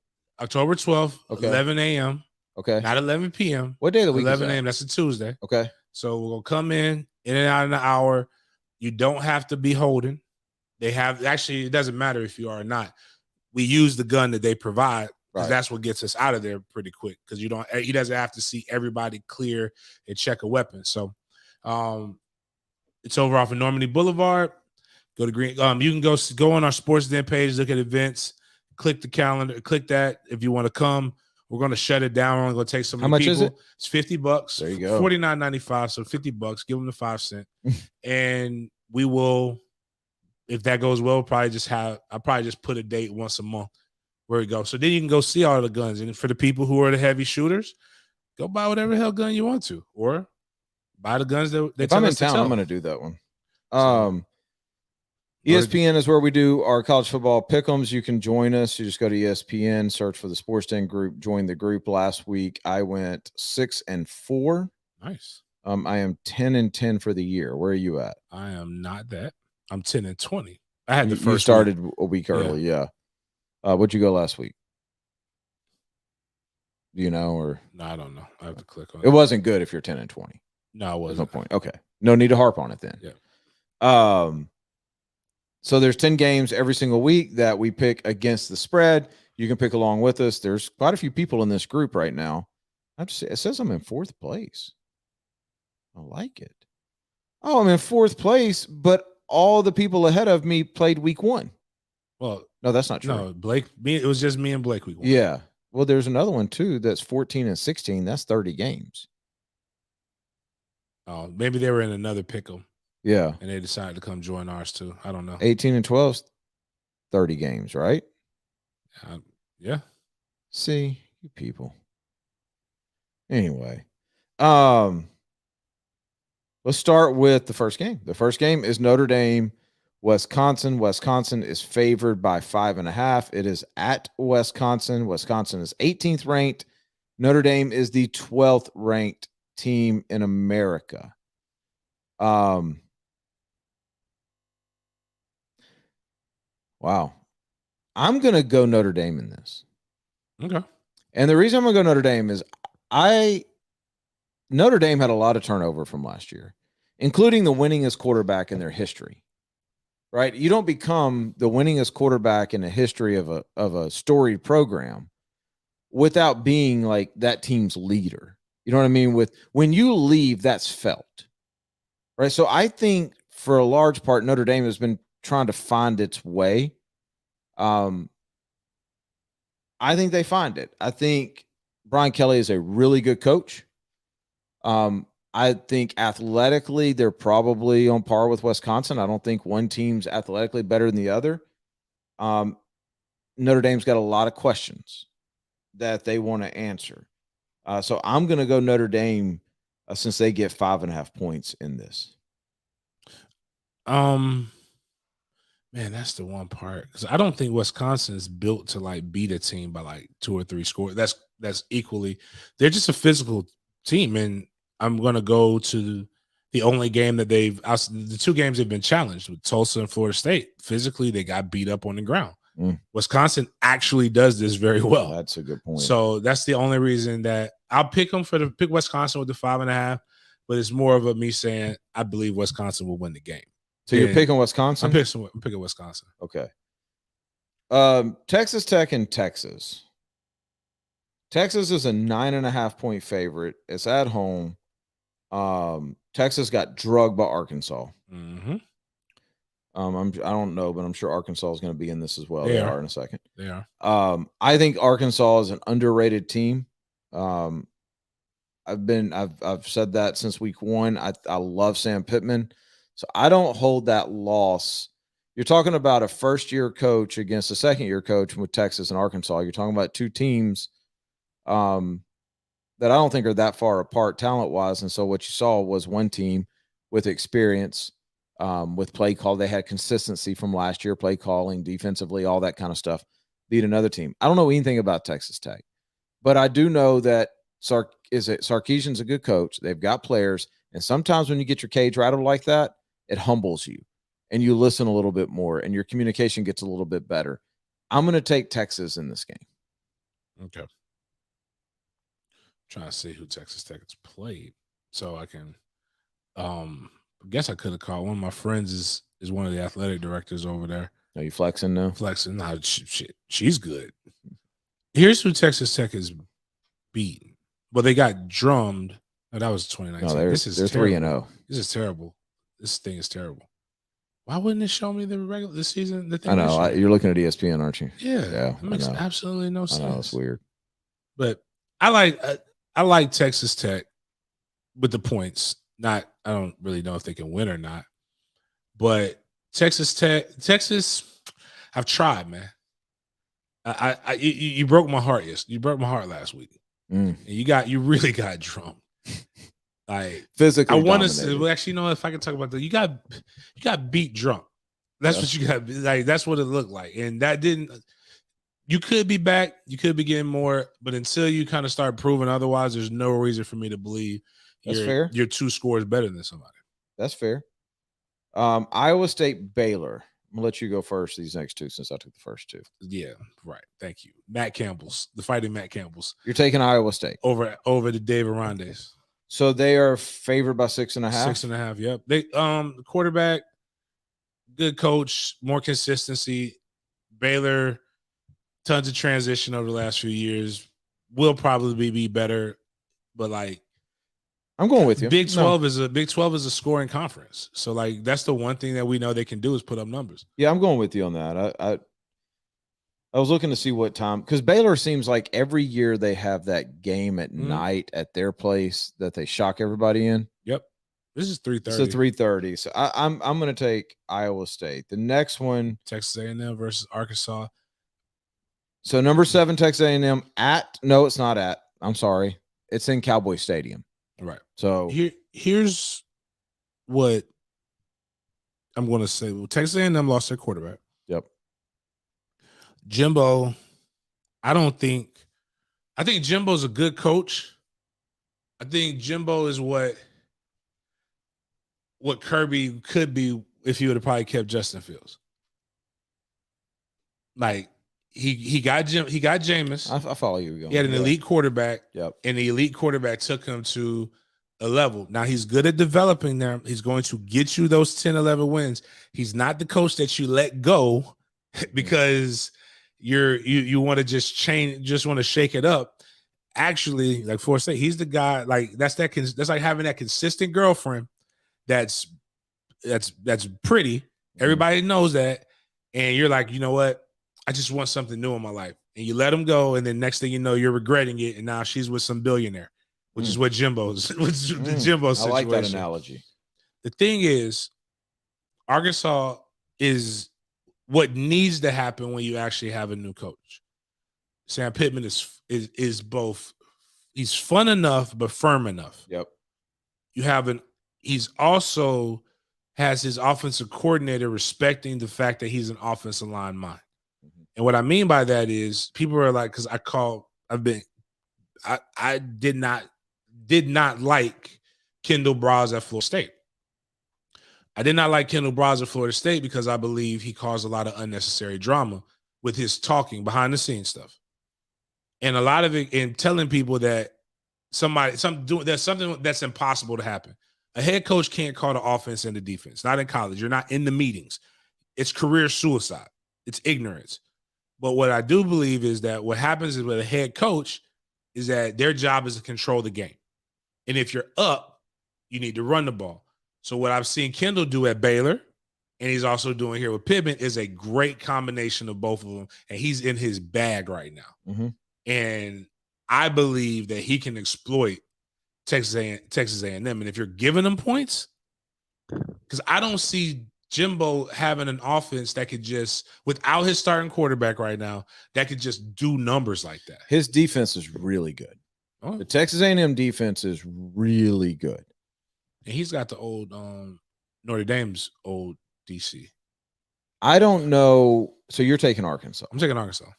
October 12th, 11 a.m. Okay. Not 11 p.m. What day of the week 11 is that? a.m. That's a Tuesday. Okay. So we're going to come in and out in an hour. You don't have to be holding. They have, actually, it doesn't matter if you are or not. We use the gun that they provide because that's what gets us out of there pretty quick, because he doesn't have to see everybody clear and check a weapon. So it's over off of Normandy Boulevard. Go to Green. You can go on our sportsden page, look at events, click the calendar, click that if you want to come, We're going to shut it down. We're only going to take some. How much is it? It's $50. There you go. $49.95. So $50. Give them the 5 cent, and we will. If that goes well, I'll probably just put a date once a month where we go. So then you can go see all the guns. And for the people who are the heavy shooters, go buy whatever hell gun you want to, or buy the guns that they if tell I'm in us to town, tell. I'm going to do that one. So, ESPN is where we do our college football pick'ems. You can join us. You just go to ESPN, search for the sportsden group, join the group. Last week I went 6-4. Nice. I am 10-10 for the year. Where are you at? I am not that. I'm 10-20. I had the first. You started a week early, yeah. What'd you go last week? Do you know, or no? I don't know. I have to click on it. Wasn't good if you're 10-20. No, it wasn't. No point. Okay, no need to harp on it then. Yeah. So there's 10 games every single week that we pick against the spread. You can pick along with us. There's quite a few people in this group right now. It says I'm in 4th place. I like it. Oh, I'm in 4th place, but all the people ahead of me played week 1. Well, no, that's not true. No, Blake. It was just me and Blake week 1. Yeah. Well, there's another one too that's 14-16. That's 30 games. Oh, maybe they were in another pick'em. Yeah. And they decided to come join ours too. I don't know. 18-12, 30 games, right? Yeah. See, you people. Anyway, let's start with the first game. The first game is Notre Dame, Wisconsin. Wisconsin is favored by 5.5. It is at Wisconsin. Wisconsin is 18th ranked. Notre Dame is the 12th ranked team in America. Wow. I'm going to go Notre Dame in this. Okay. And the reason I'm going to go Notre Dame is Notre Dame had a lot of turnover from last year, including the winningest quarterback in their history. Right? You don't become the winningest quarterback in the history of a storied program without being like that team's leader. You know what I mean? When you leave, that's felt. Right? So I think for a large part, Notre Dame has been trying to find its way. I think they find it. I think Brian Kelly is a really good coach. I think athletically, they're probably on par with Wisconsin. I don't think one team's athletically better than the other. Notre Dame's got a lot of questions that they want to answer. So I'm going to go Notre Dame since they get 5.5 points in this. Man, that's the one part, because I don't think Wisconsin is built to like beat a team by like 2 or 3 scores. That's equally. They're just a physical team, and I'm gonna go to the only game that the 2 games they've been challenged with Tulsa and Florida State. Physically, they got beat up on the ground. Wisconsin actually does this very well. That's a good point. So that's the only reason that I'll pick them pick Wisconsin with the 5.5, but it's more of me saying I believe Wisconsin will win the game. So you're picking Wisconsin? I'm picking Wisconsin. Okay. Texas Tech and Texas. Texas is a 9.5 point favorite. It's at home. Texas got drugged by Arkansas. Mm-hmm. I don't know, but I'm sure Arkansas is going to be in this as well. They are in a second. They are. I think Arkansas is an underrated team. I've said that since week 1. I love Sam Pittman. So I don't hold that loss. You're talking about a first-year coach against a second-year coach with Texas and Arkansas. You're talking about 2 teams that I don't think are that far apart talent-wise. And so what you saw was one team with experience, with play call. They had consistency from last year, play calling, defensively, all that kind of stuff, beat another team. I don't know anything about Texas Tech, but I do know that Sarkisian's a good coach. They've got players. And sometimes when you get your cage rattled like that, it humbles you and you listen a little bit more and your communication gets a little bit better. I'm going to take Texas in this game. Okay. Trying to see who Texas Tech has played so I can I guess I could have called one of my friends is one of the athletic directors over there. Are you flexing now? Flexing. No, she's good. Here's who Texas Tech has beaten. Well, they got drummed. Oh, that was 2019. No, they're 3-0. This is terrible. This thing is terrible. Why wouldn't it show me this season? I know. You're looking at ESPN, aren't you? Yeah. Yeah. It makes absolutely no sense. I know. It's weird. But I like Texas Tech with the points. I don't really know if they can win or not. But Texas, I've tried, man. You broke my heart. Yes, you broke my heart last week. And you really got drunk. Like physically, I want to dominated. well, actually, you know, if I can talk about that, you got beat drunk. That's what you got. Like that's what it looked like, and that didn't. You could be back. You could be getting more, but until you kind of start proving otherwise, there's no reason for me to believe fair. You're 2 scores better than somebody. That's fair. Iowa State, Baylor. I'm gonna let you go first these next two since I took the first two. Yeah, right. Thank you, the fighting Matt Campbell's. You're taking Iowa State over the Dave Arandes. So they are favored by 6.5. 6.5. Yep. They quarterback, good coach, more consistency. Baylor, tons of transition over the last few years. Will probably be better, but like I'm going with you. Big 12 is a scoring conference. So like that's the one thing that we know they can do is put up numbers. Yeah, I'm going with you on that. I was looking to see what time, because Baylor seems like every year they have that game at night at their place that they shock everybody in. Yep. This is 3:30. So 3:30. So I'm going to take Iowa State. The next one, Texas A&M versus Arkansas. So number 7, Texas A&M no, it's not at. I'm sorry, it's in Cowboy Stadium. Right. So here's what I'm going to say. Well, Texas A&M lost their quarterback. Yep. Jimbo, I think Jimbo's a good coach. I think Jimbo is what Kirby could be if he would have probably kept Justin Fields. Like he got Jameis. I follow you. He had an elite quarterback. Yep. And the elite quarterback took him to a level. Now he's good at developing them. He's going to get you those 10, 11 wins. He's not the coach that you let go because you want to just change, just want to shake it up. Actually, like Forrest said, he's the guy. Like that's like having that consistent girlfriend that's pretty. Everybody knows that, and you're like, you know what? I just want something new in my life, and you let him go, and then next thing you know, you're regretting it, and now she's with some billionaire, which is what Jimbo's. The Jimbo situation. I like that analogy. The thing is, Arkansas is what needs to happen when you actually have a new coach. Sam Pittman is both. He's fun enough, but firm enough. Yep. He's also has his offensive coordinator respecting the fact that he's an offensive line mind. Mm-hmm. And what I mean by that is people are like, because I did not like Kendall Braz at Florida State. I did not like Kendall Braz at Florida State because I believe he caused a lot of unnecessary drama with his talking behind the scenes stuff. And a lot of it in telling people that there's something that's impossible to happen. A head coach can't call the offense and the defense. Not in college. You're not in the meetings. It's career suicide. It's ignorance. But what I do believe is that what happens is with a head coach is that their job is to control the game. And if you're up, you need to run the ball. So what I've seen Kendall do at Baylor, and he's also doing here with Pittman, is a great combination of both of them. And he's in his bag right now. Mm-hmm. And I believe that he can exploit Texas A&M. And if you're giving them points, because I don't see Jimbo having an offense that could just, without his starting quarterback right now, that could just do numbers like that. His defense is really good. Oh. The Texas A&M defense is really good. And he's got the old Notre Dame's old DC. I don't know. So you're taking Arkansas. I'm taking Arkansas.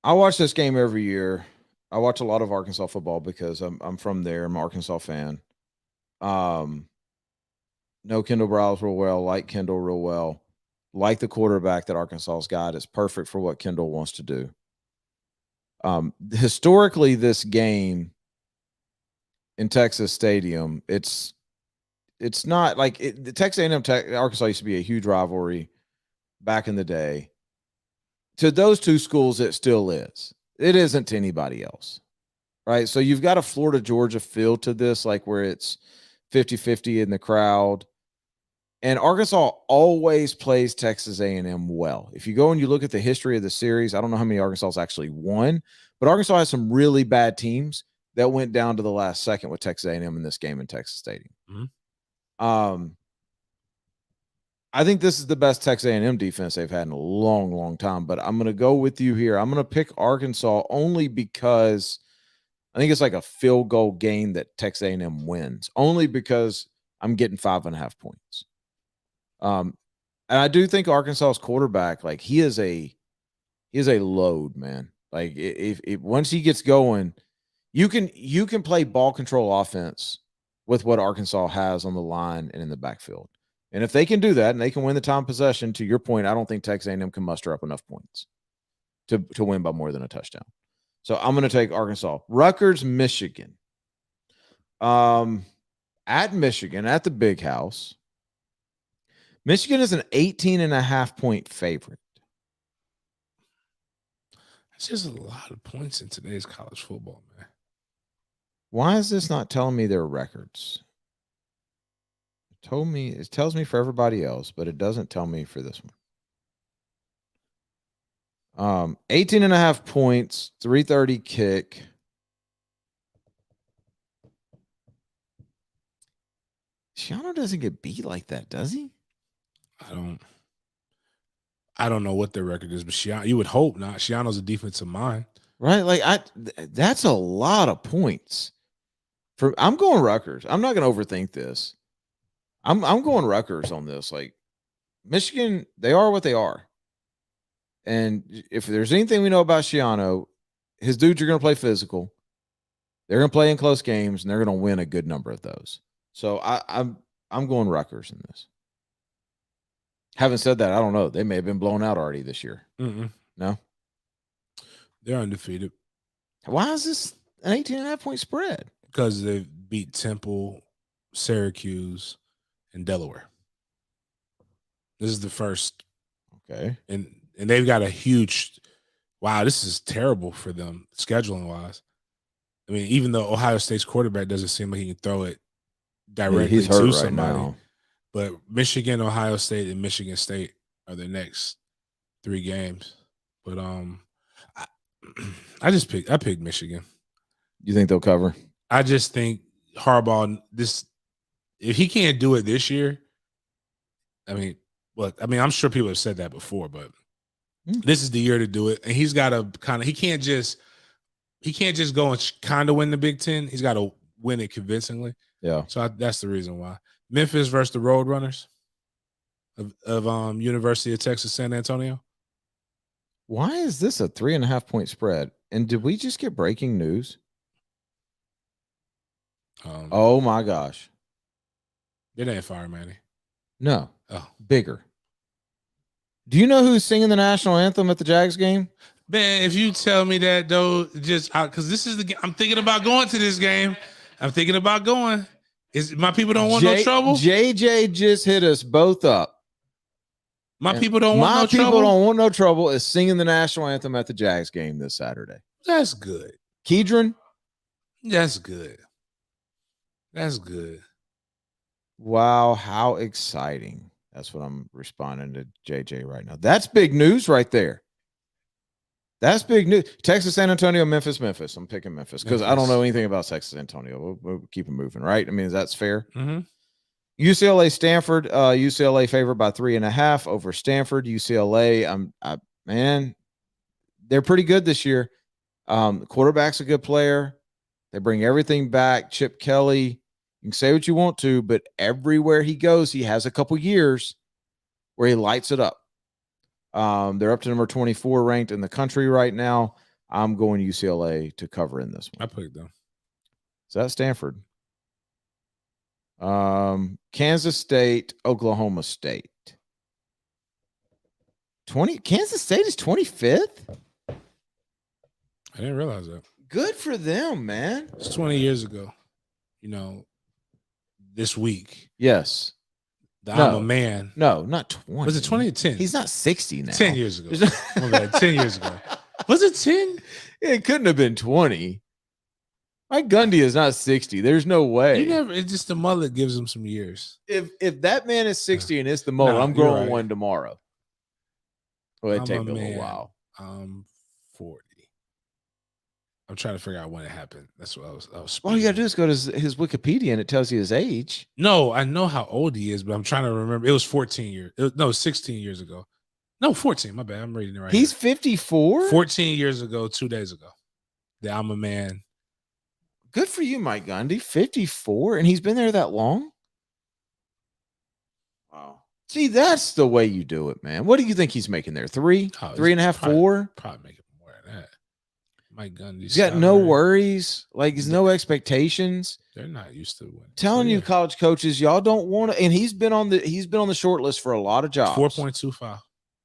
I watch this game every year. I watch a lot of Arkansas football because I'm from there. I'm an Arkansas fan. Know Kendall Browse real well. Like Kendall real well. Like the quarterback that Arkansas's got. It's perfect for what Kendall wants to do. Historically, this game in Texas Stadium, it's not like the Texas A&M Arkansas used to be a huge rivalry back in the day. To those two schools, it still is. It isn't to anybody else, right? So you've got a Florida-Georgia feel to this, like where it's 50-50 in the crowd. And Arkansas always plays Texas A&M well. If you go and you look at the history of the series, I don't know how many Arkansas actually won, but Arkansas has some really bad teams that went down to the last second with Texas A&M in this game in Texas Stadium. Mm-hmm. I think this is the best Texas A&M defense they've had in a long, long time, but I'm going to go with you here. I'm going to pick Arkansas only because I think it's like a field goal game that Texas A&M wins, only because I'm getting 5.5 points. And I do think Arkansas's quarterback, like he is a load, man. Like if once he gets going, you can play ball control offense with what Arkansas has on the line and in the backfield. And if they can do that and they can win the time possession, to your point, I don't think Texas A&M can muster up enough points to win by more than a touchdown. So I'm going to take Arkansas. Rutgers, Michigan. At Michigan, at the Big House. Michigan is an 18.5 point favorite. That's just a lot of points in today's college football, man. Why is this not telling me their records? It tells me for everybody else, but it doesn't tell me for this one. 18.5 points, 330 kick. Shiano doesn't get beat like that, does he? I don't know what their record is, but you would hope not. Shiano's a defensive mind. Right? Like that's a lot of points. I'm going Rutgers. I'm not going to overthink this. I'm going Rutgers on this. Like Michigan, they are what they are. And if there's anything we know about Shiano, his dudes are going to play physical. They're going to play in close games, and they're going to win a good number of those. So I'm going Rutgers in this. Having said that, I don't know. They may have been blown out already this year. No? They're undefeated. Why is this an 18.5 point spread? Because they beat Temple, Syracuse, and Delaware. This is the first. Okay. And they've got a huge – wow, this is terrible for them scheduling-wise. I mean, even though Ohio State's quarterback doesn't seem like he can throw it directly he's hurt to somebody. Right now. But Michigan, Ohio State, and Michigan State are the next 3 games. But I picked Michigan. You think they'll cover? I just think Harbaugh, if he can't do it this year, I'm sure people have said that before, but this is the year to do it. And he's got to he can't just go and kind of win the Big Ten. He's got to win it convincingly. Yeah. So that's the reason why. Memphis versus the Roadrunners of University of Texas San Antonio. Why is this a 3.5 point spread? And did we just get breaking news? Oh my gosh! It ain't Fire Manny. No. Oh, bigger. Do you know who's singing the national anthem at the Jags game? Man, if you tell me that though, just because this is the game, I'm thinking about going to this game. I'm thinking about going. Is my people don't want no trouble? JJ just hit us both up. My people don't want no trouble. My people don't want no trouble is singing the national anthem at the Jags game this Saturday. That's good. Kedron? That's good. That's good. Wow, how exciting. That's what I'm responding to JJ right now. That's big news right there. That's big news. Texas, San Antonio, Memphis. I'm picking Memphis because I don't know anything about Texas, San Antonio. We'll keep it moving, right? I mean, that's fair. Mm-hmm. UCLA, Stanford. UCLA favored by 3.5 over Stanford. UCLA, man, they're pretty good this year. The quarterback's a good player. They bring everything back. Chip Kelly. You can say what you want to, but everywhere he goes, he has a couple years where he lights it up. They're up to number 24 ranked in the country right now. I'm going UCLA to cover in this one. I picked them. So that's Stanford. Kansas State, Oklahoma State. Kansas State is 25th? I didn't realize that. Good for them, man. It's 20 years ago. This week. Yes. I'm a man. No, not 20. Was it 20 or 10? He's not 60 now. 10 years ago. My bad, 10 years ago. Was it 10? It couldn't have been 20. Mike Gundy is not 60. There's no way. You never. It's just the mullet gives him some years. If that man is 60 and it's the mullet, Nah, I'm you're growing right. one tomorrow. Well, it'd I'm take a me a man. little while. I'm 40. I'm trying to figure out when it happened. That's what I was. All you got to speaking. do is go to his Wikipedia and it tells you his age. No, I know how old he is, but I'm trying to remember. It was 14 years. No, 16 years ago. No, 14. My bad. I'm reading it right. He's here. 54. 14 years ago, 2 days ago. That I'm a man. Good for you, Mike Gundy. 54, and he's been there that long. Wow. See, that's the way you do it, man. What do you think he's making there? Three and a half, probably, 4? Probably making more than that. Mike Gundy. He's got no worries. Like, there's no expectations. They're not used to winning. Telling you, college coaches, y'all don't want to. And he's been on the short list for a lot of jobs. 4.25.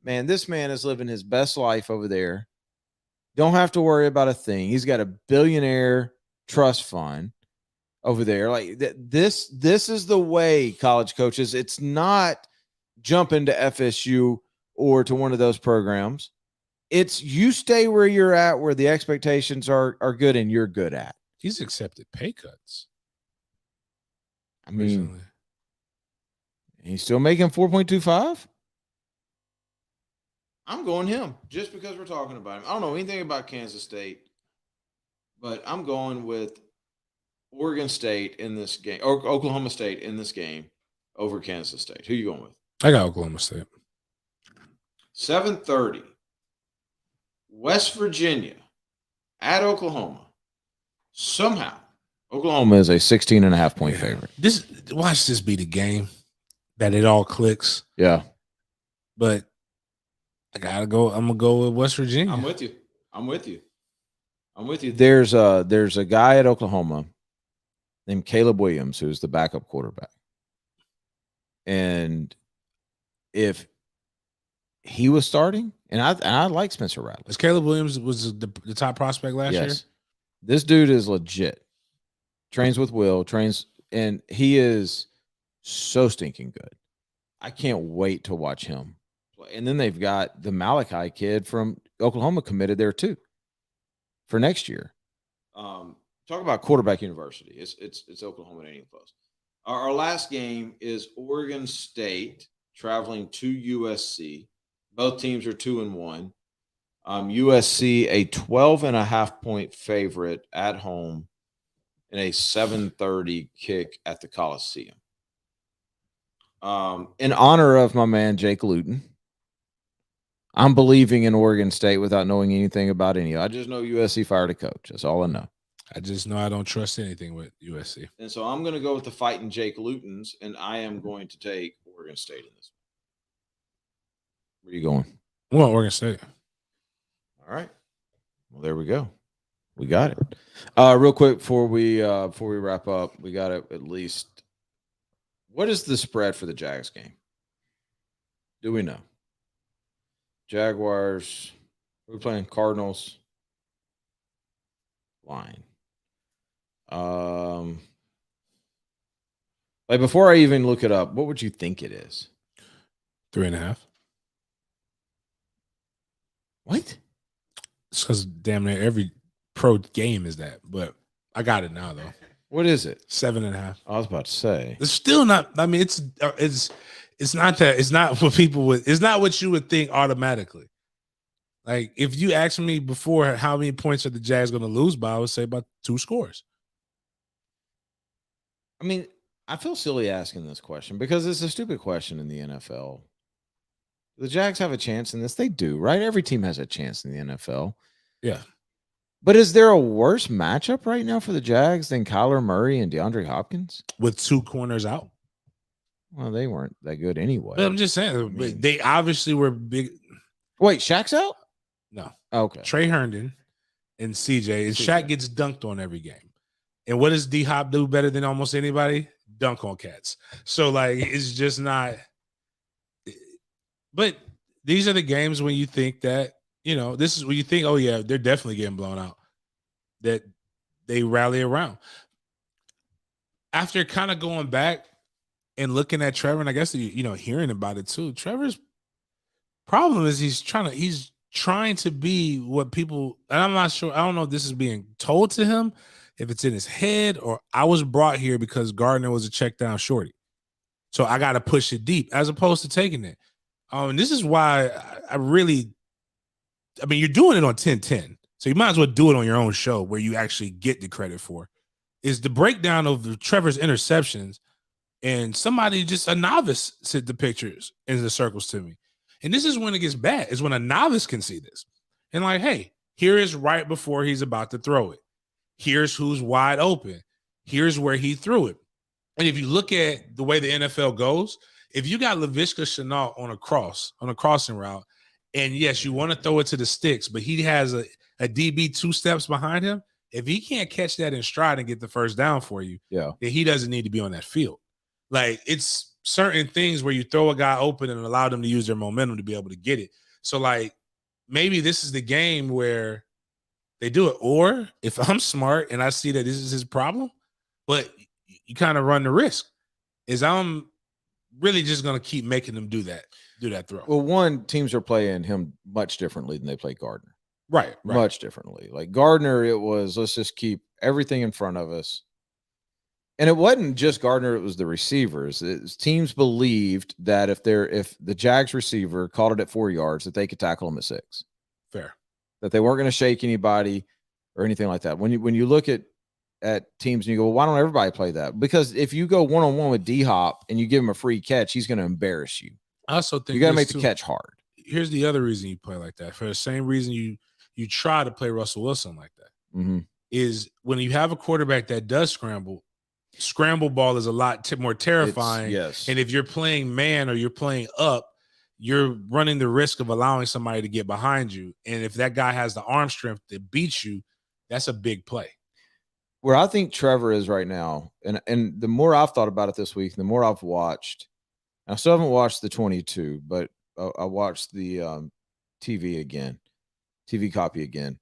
Man, this man is living his best life over there. Don't have to worry about a thing. He's got a billionaire trust fund over there. Like this is the way, college coaches. It's not jumping to FSU or to one of those programs. It's you stay where you're at, where the expectations are good and you're good at. He's accepted pay cuts. I mean, he's still making 4.25. I'm going him just because we're talking about him. I don't know anything about Kansas State, but I'm going with Oregon State in this game, or Oklahoma State in this game over Kansas State. Who you going with? I got Oklahoma State. 7:30. West Virginia at Oklahoma. Somehow, Oklahoma is a 16.5-point favorite. Watch this be the game that it all clicks. Yeah. But I gotta go. I'm gonna go with West Virginia. I'm with you. There's a guy at Oklahoma named Caleb Williams who's the backup quarterback. And if he was starting, and I like Spencer Rattler. As Caleb Williams was the top prospect last year. This dude is legit. Trains with Will, and he is so stinking good. I can't wait to watch him play. And then they've got the Malachi kid from Oklahoma committed there too for next year. Talk about quarterback university. It's Oklahoma and anything close. Our last game is Oregon State traveling to USC. Both teams are 2-1. USC a 12.5-point favorite at home in a 7:30 kick at the Coliseum. In honor of my man Jake Luton, I'm believing in Oregon State without knowing anything about any. I just know USC fired a coach. That's all I know. I just know I don't trust anything with USC. And so I'm going to go with the fighting Jake Lutons, and I am going to take Oregon State in this one. Where are you going? I want Oregon State. All right. Well, there we go. We got it. Real quick before we wrap up, we got to at least. What is the spread for the Jags game? Do we know? Jaguars. We're playing Cardinals. Line. Like before I even look it up, what would you think it is? 3.5. What? It's because damn near every pro game is that, but I got it now though. What is it? 7.5. I was about to say. It's still not. I mean, it's not that. It's not what people would. It's not what you would think automatically. Like if you asked me before how many points are the Jags going to lose by, I would say about 2 scores. I mean, I feel silly asking this question because it's a stupid question in the NFL. The Jags have a chance in this. They do, right? Every team has a chance in the NFL. Yeah. But is there a worse matchup right now for the Jags than Kyler Murray and DeAndre Hopkins? With 2 corners out? Well, they weren't that good anyway. But I'm just saying, they obviously were big. Wait, Shaq's out? No. Okay. Trey Herndon and CJ. And Shaq gets dunked on every game. And what does D-Hop do better than almost anybody? Dunk on cats. So, like, it's just not. But these are the games when you think that, this is when you think, oh, yeah, they're definitely getting blown out. That they rally around. After kind of going back and looking at Trevor, and I guess, hearing about it too, Trevor's problem is he's trying to be what people, and I'm not sure, I don't know if this is being told to him. if it's in his head, or I was brought here because Gardner was a check down shorty. So I got to push it deep as opposed to taking it. And this is why I mean, you're doing it on 10-10. So you might as well do it on your own show where you actually get the credit for. Is the breakdown of Trevor's interceptions, and somebody, just a novice, sent the pictures in the circles to me. And this is when it gets bad, is when a novice can see this. And like, hey, here is right before he's about to throw it. Here's who's wide open. Here's where he threw it. And if you look at the way the NFL goes, if you got Laviska Shenault on a crossing route, and yes, you want to throw it to the sticks, but he has a DB 2 steps behind him. If he can't catch that in stride and get the first down for you, then he doesn't need to be on that field. Like, it's certain things where you throw a guy open and allow them to use their momentum to be able to get it. So, like, maybe this is the game where they do it. Or if I'm smart and I see that this is his problem, but you kind of run the risk, is I'm really just going to keep making them do that throw. Well, one, teams are playing him much differently than they play Gardner. Right. Much differently. Like Gardner, it was, let's just keep everything in front of us. And it wasn't just Gardner, it was the receivers. Teams believed that if the Jags receiver caught it at 4 yards, that they could tackle him at 6. Fair. That they weren't going to shake anybody or anything like that. When you look at teams and you go, well, why don't everybody play that? Because if you go one-on-one with D-Hop and you give him a free catch, he's going to embarrass you. I also think you got to make the catch hard. Here's the other reason you play like that. For the same reason you try to play Russell Wilson like that, is when you have a quarterback that does scramble ball is a lot more terrifying. Yes. And if you're playing man or you're playing up, you're running the risk of allowing somebody to get behind you. And if that guy has the arm strength to beat you, that's a big play. Where I think Trevor is right now, and the more I've thought about it this week, the more I've watched, I still haven't watched the 22, but I watched the TV copy again.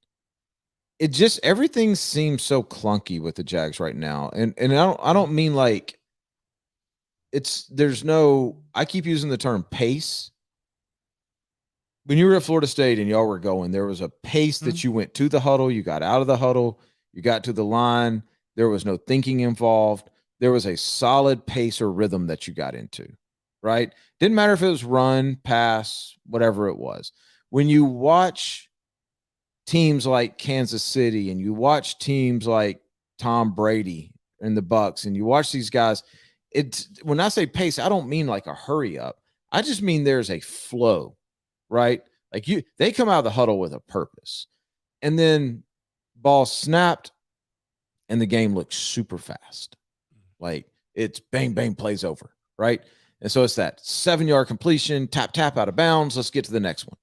It just, everything seems so clunky with the Jags right now. And I don't mean like I keep using the term pace. When you were at Florida State and y'all were going, there was a pace that you went to the huddle, you got out of the huddle, you got to the line. There was no thinking involved. There was a solid pace or rhythm that you got into, right? Didn't matter if it was run, pass, whatever it was. When you watch teams like Kansas City and you watch teams like Tom Brady and the Bucks and you watch these guys, when I say pace, I don't mean like a hurry up. I just mean there's a flow, right? Like they come out of the huddle with a purpose. And then ball snapped and the game looks super fast. Like it's bang, bang, plays over, right? And so it's that 7-yard completion, tap out of bounds. Let's get to the next one.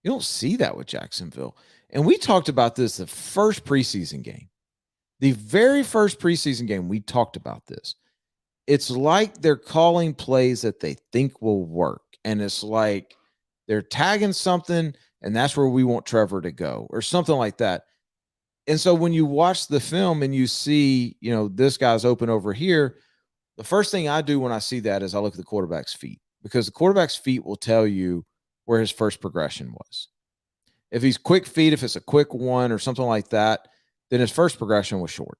You don't see that with Jacksonville. And we talked about this the first preseason game. The very first preseason game, we talked about this. It's like they're calling plays that they think will work. And it's like they're tagging something, and that's where we want Trevor to go or something like that. And so when you watch the film and you see, this guy's open over here, the first thing I do when I see that is I look at the quarterback's feet, because the quarterback's feet will tell you where his first progression was. If he's quick feet, if it's a quick one or something like that, then his first progression was short.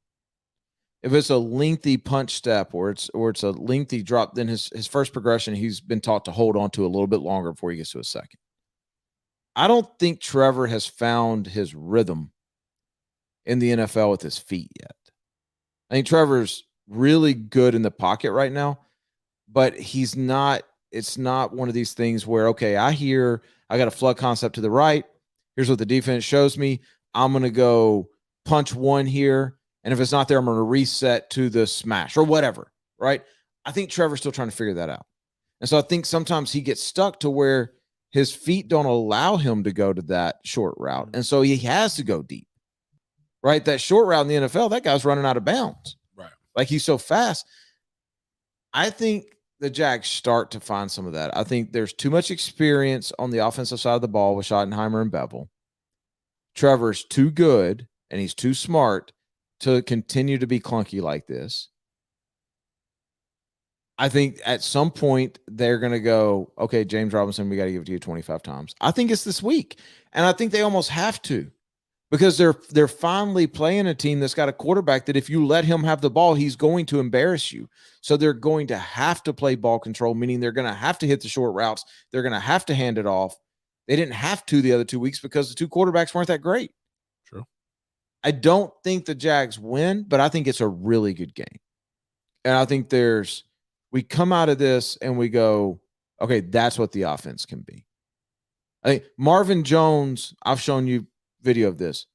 If it's a lengthy punch step or it's a lengthy drop, then his first progression, he's been taught to hold on to a little bit longer before he gets to a second. I don't think Trevor has found his rhythm in the NFL with his feet yet. I think Trevor's really good in the pocket right now, but it's not one of these things where, okay, I got a flood concept to the right. Here's what the defense shows me. I'm going to go punch one here. And if it's not there, I'm going to reset to the smash or whatever, right? I think Trevor's still trying to figure that out. And so I think sometimes he gets stuck to where his feet don't allow him to go to that short route. And so he has to go deep, right? That short route in the NFL, that guy's running out of bounds. Right. Like he's so fast. I think the Jags start to find some of that. I think there's too much experience on the offensive side of the ball with Schottenheimer and Bevel. Trevor's too good and he's too smart to continue to be clunky like this. I think at some point they're going to go, okay, James Robinson, we got to give it to you 25 times. I think it's this week. And I think they almost have to, because they're finally playing a team that's got a quarterback that if you let him have the ball, he's going to embarrass you. So they're going to have to play ball control, meaning they're going to have to hit the short routes. They're going to have to hand it off. They didn't have to the other 2 weeks because the two quarterbacks weren't that great. True. I don't think the Jags win, but I think it's a really good game. And I think we come out of this and we go, okay, that's what the offense can be. I think Marvin Jones, I've shown you video of this.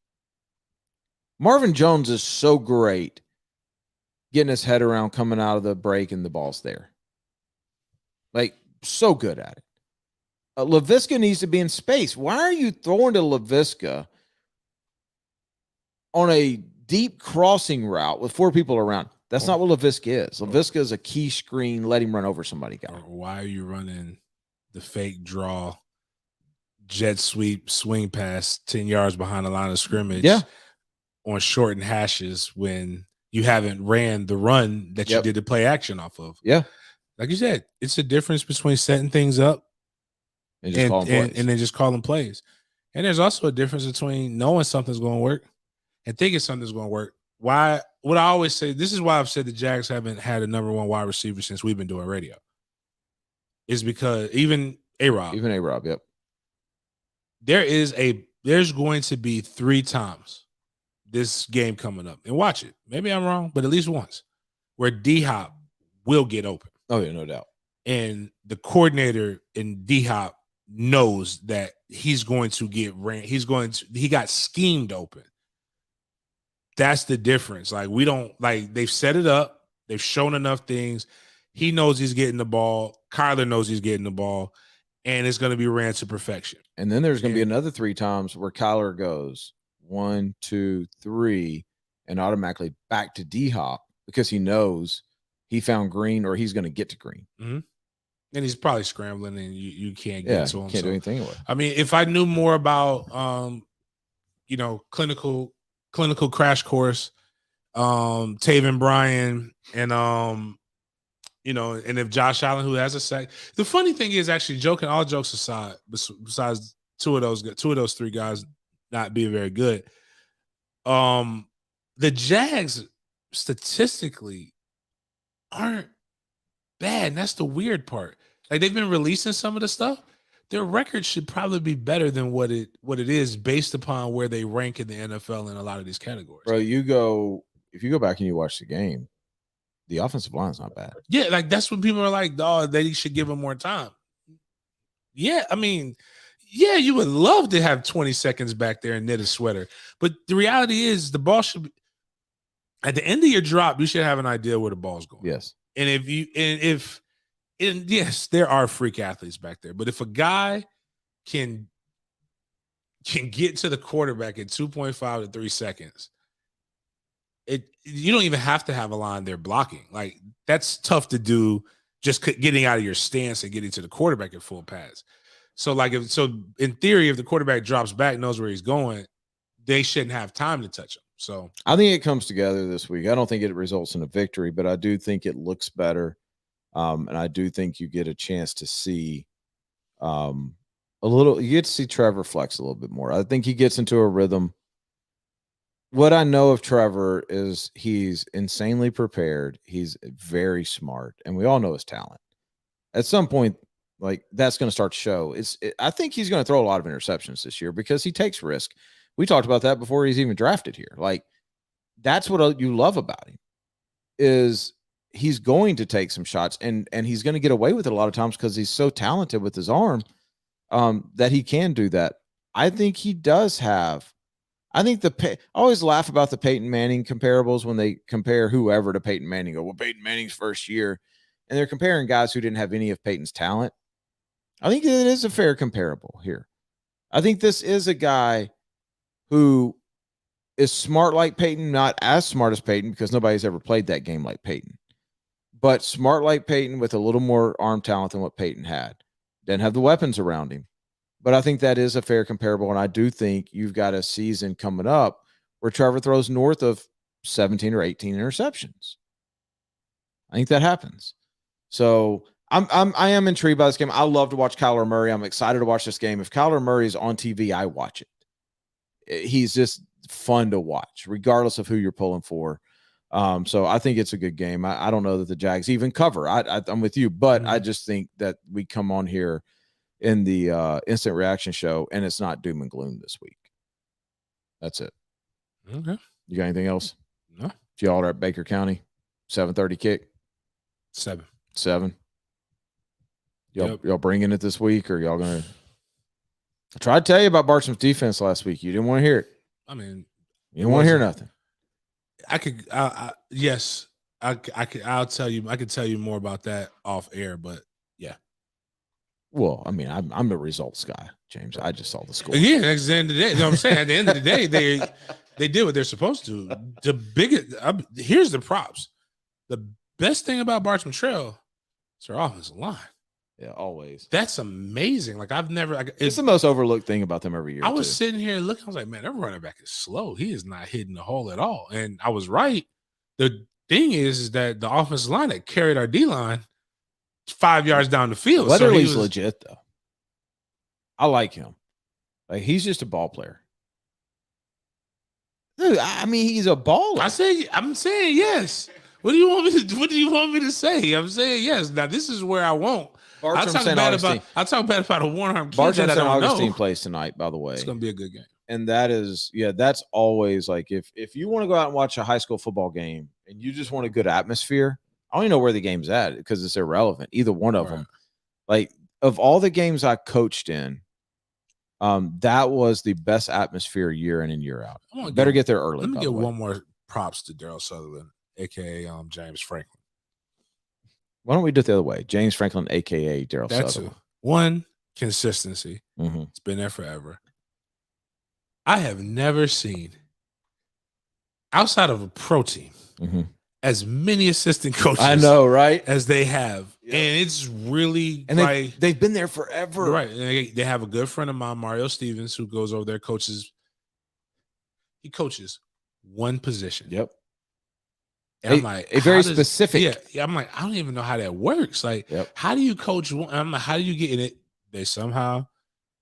Marvin Jones is so great getting his head around coming out of the break and the ball's there. Like, so good at it. LaVisca needs to be in space. Why are you throwing to LaVisca on a deep crossing route with 4 people around? That's not what LaVisca is. LaVisca is a key screen, let him run over somebody guy. Why are you running the fake draw, jet sweep, swing pass 10 yards behind the line of scrimmage on shortened hashes when you haven't ran the run that you did the play action off of? Yeah. Like you said, it's a difference between setting things up and then just calling plays. And there's also a difference between knowing something's going to work and thinking something's going to work. Why? What I always say, this is why I've said the Jags haven't had a number 1 wide receiver since we've been doing radio, is because even A-Rob, yep. There's going to be 3 times this game coming up, and watch it. Maybe I'm wrong, but at least once where D-Hop will get open. Oh yeah, no doubt. And the coordinator in D-Hop knows that he's going to get ran. He got schemed open. That's the difference. Like, they've set it up. They've shown enough things. He knows he's getting the ball. Kyler knows he's getting the ball, and it's going to be ran to perfection. And then there's going to be another 3 times where Kyler goes 1, 2, 3, and automatically back to D-Hop because he knows he found green or he's going to get to green. Mm-hmm. And he's probably scrambling, and you can't get to him. Can't do anything with it. I mean, if I knew more about, clinical crash course, Taven Bryan, and and if Josh Allen, who has a sack. The funny thing is, actually, all jokes aside, besides two of those 3 guys not being very good, the Jags statistically aren't bad, and that's the weird part. Like, they've been releasing some of the stuff. Their record should probably be better than what it is based upon where they rank in the NFL in a lot of these categories. Bro, if you go back and you watch the game, the offensive line's not bad. Yeah, like, that's what people are like, oh, they should give him more time. Yeah, I mean, yeah, you would love to have 20 seconds back there and knit a sweater. But the reality is the ball should be at the end of your drop, you should have an idea where the ball's going. Yes. And yes, there are freak athletes back there, but if a guy can get to the quarterback in 2.5 to 3 seconds, you don't even have to have a line there blocking. Like, that's tough to do, just getting out of your stance and getting to the quarterback at full pads. So in theory, if the quarterback drops back, knows where he's going, they shouldn't have time to touch him. So I think it comes together this week. I don't think it results in a victory, but I do think it looks better. And I do think you get a chance to see you get to see Trevor flex a little bit more. I think he gets into a rhythm. What I know of Trevor is he's insanely prepared. He's very smart, and we all know his talent. At some point, like, that's going to start to show. I think he's going to throw a lot of interceptions this year because he takes risk. We talked about that before he's even drafted here. Like, that's what you love about him, is he's going to take some shots, and he's going to get away with it a lot of times because he's so talented with his arm that he can do that. I think he does have. I think I always laugh about the Peyton Manning comparables when they compare whoever to Peyton Manning. Go, well, Peyton Manning's first year, and they're comparing guys who didn't have any of Peyton's talent. I think it is a fair comparable here. I think this is a guy who is smart like Peyton, not as smart as Peyton because nobody's ever played that game like Peyton, but smart like Peyton with a little more arm talent than what Peyton had. Didn't have the weapons around him. But I think that is a fair comparable, and I do think you've got a season coming up where Trevor throws north of 17 or 18 interceptions. I think that happens. So I am intrigued by this game. I love to watch Kyler Murray. I'm excited to watch this game. If Kyler Murray is on TV, I watch it. he's just fun to watch, regardless of who you're pulling for. So I think it's a good game. I don't know that the Jags even cover. I'm with you, but I just think that we come on here in the instant reaction show and it's not doom and gloom this week. That's it. Okay. You got anything else? No. If y'all are at Baker County, 7:30 kick. 7. Y'all bringing it this week, or y'all gonna? I tried to tell you about Bartram's defense last week. You didn't want to hear it. I mean, you didn't want to hear nothing. Yes, I'll tell you. I could tell you more about that off air, but yeah. Well, I mean, I'm a results guy, James. I just saw the score. Yeah, at the end of the day, you know what I'm saying? At the end of the day, they did what they're supposed to. The biggest here's the props. The best thing about Bartram Trail is their offensive line. Yeah, always. That's amazing. Like I've never. It's the most overlooked thing about them every year. I was sitting here looking. I was like, man, their running back is slow. He is not hitting the hole at all. And I was right. The thing is that the offensive line that carried our D line 5 yards down the field. Letterly's legit though. I like him. Like he's just a ball player. Dude, I mean, he's a baller. I'm saying yes. What do you want me to say? I'm saying yes. Now this is where I won't. I'll talk bad about a one-arm kid Bartram that I St. don't Augustine know. plays tonight, by the way. It's gonna be a good game. And that's always like if you want to go out and watch a high school football game and you just want a good atmosphere, I don't even know where the game's at because it's irrelevant. Either one of them. Like of all the games I coached in, that was the best atmosphere year in and year out. Better get there early. Let me give one more props to Daryl Sutherland, aka James Franklin. Why don't we do it the other way? James Franklin, aka Daryl Sutherland. One, consistency. Mm-hmm. It's been there forever. I have never seen, outside of a pro team, as many assistant coaches. I know, right? As they have. Yep. And it's really and they've been there forever. Right. And they have a good friend of mine, Mario Stevens, who goes over there, he coaches one position. Yep. And I'm like, very specific. Yeah. I'm like, I don't even know how that works. Like, how do you coach one? I'm like, how do you get in it?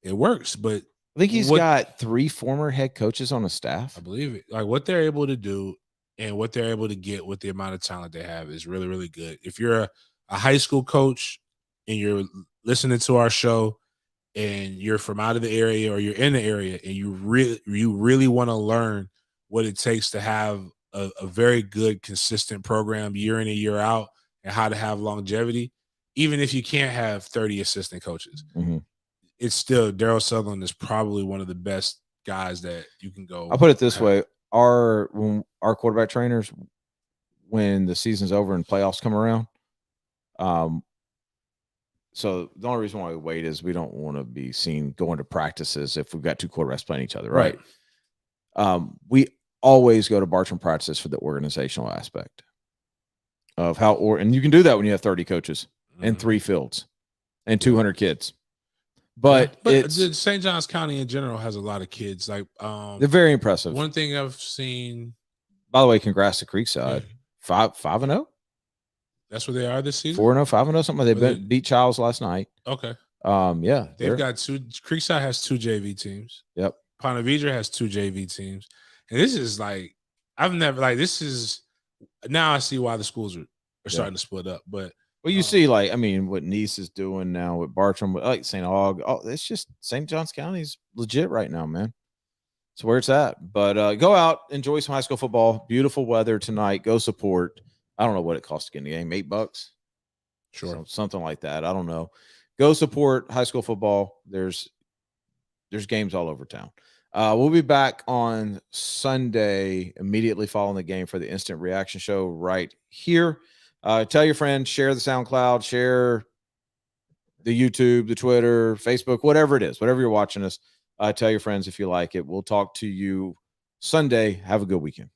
It works. But I think he's got 3 former head coaches on the staff. I believe it. Like what they're able to do and what they're able to get with the amount of talent they have is really, really good. If you're a high school coach and you're listening to our show and you're from out of the area or you're in the area and you really want to learn what it takes to have a very good, consistent program year in and year out and how to have longevity, even if you can't have 30 assistant coaches, it's still Daryl Sutherland is probably one of the best guys that you can go. I'll put it this way. Our quarterback trainers, when the season's over and playoffs come around, so the only reason why we wait is we don't want to be seen going to practices if we've got 2 quarterbacks playing each other, right? We always go to Bartram practices for the organizational aspect of and you can do that when you have 30 coaches and 3 fields and 200 kids. But St. Johns County in general has a lot of kids. Like they're very impressive. One thing I've seen. By the way, congrats to Creekside. 5-0. That's where they are this season. 4-0, 5-0, something. They beat Childs last night. Okay. Yeah, they've got 2. Creekside has 2 JV teams. Yep. Ponte Vedra has 2 JV teams, and this is like now I see why the schools are starting to split up. But you see, like what Nice is doing now with Bartram, like St. Aug. Oh, it's just St. Johns County's legit right now, man. It's where it's at. But go out, enjoy some high school football. Beautiful weather tonight. Go support. I don't know what it costs to get in the game. $8. Sure. So, something like that. I don't know. Go support high school football. There's games all over town. We'll be back on Sunday immediately following the game for the instant reaction show right here. Tell your friends, share the SoundCloud, share the YouTube, the Twitter, Facebook, whatever it is, whatever you're watching us. Tell your friends if you like it. We'll talk to you Sunday. Have a good weekend.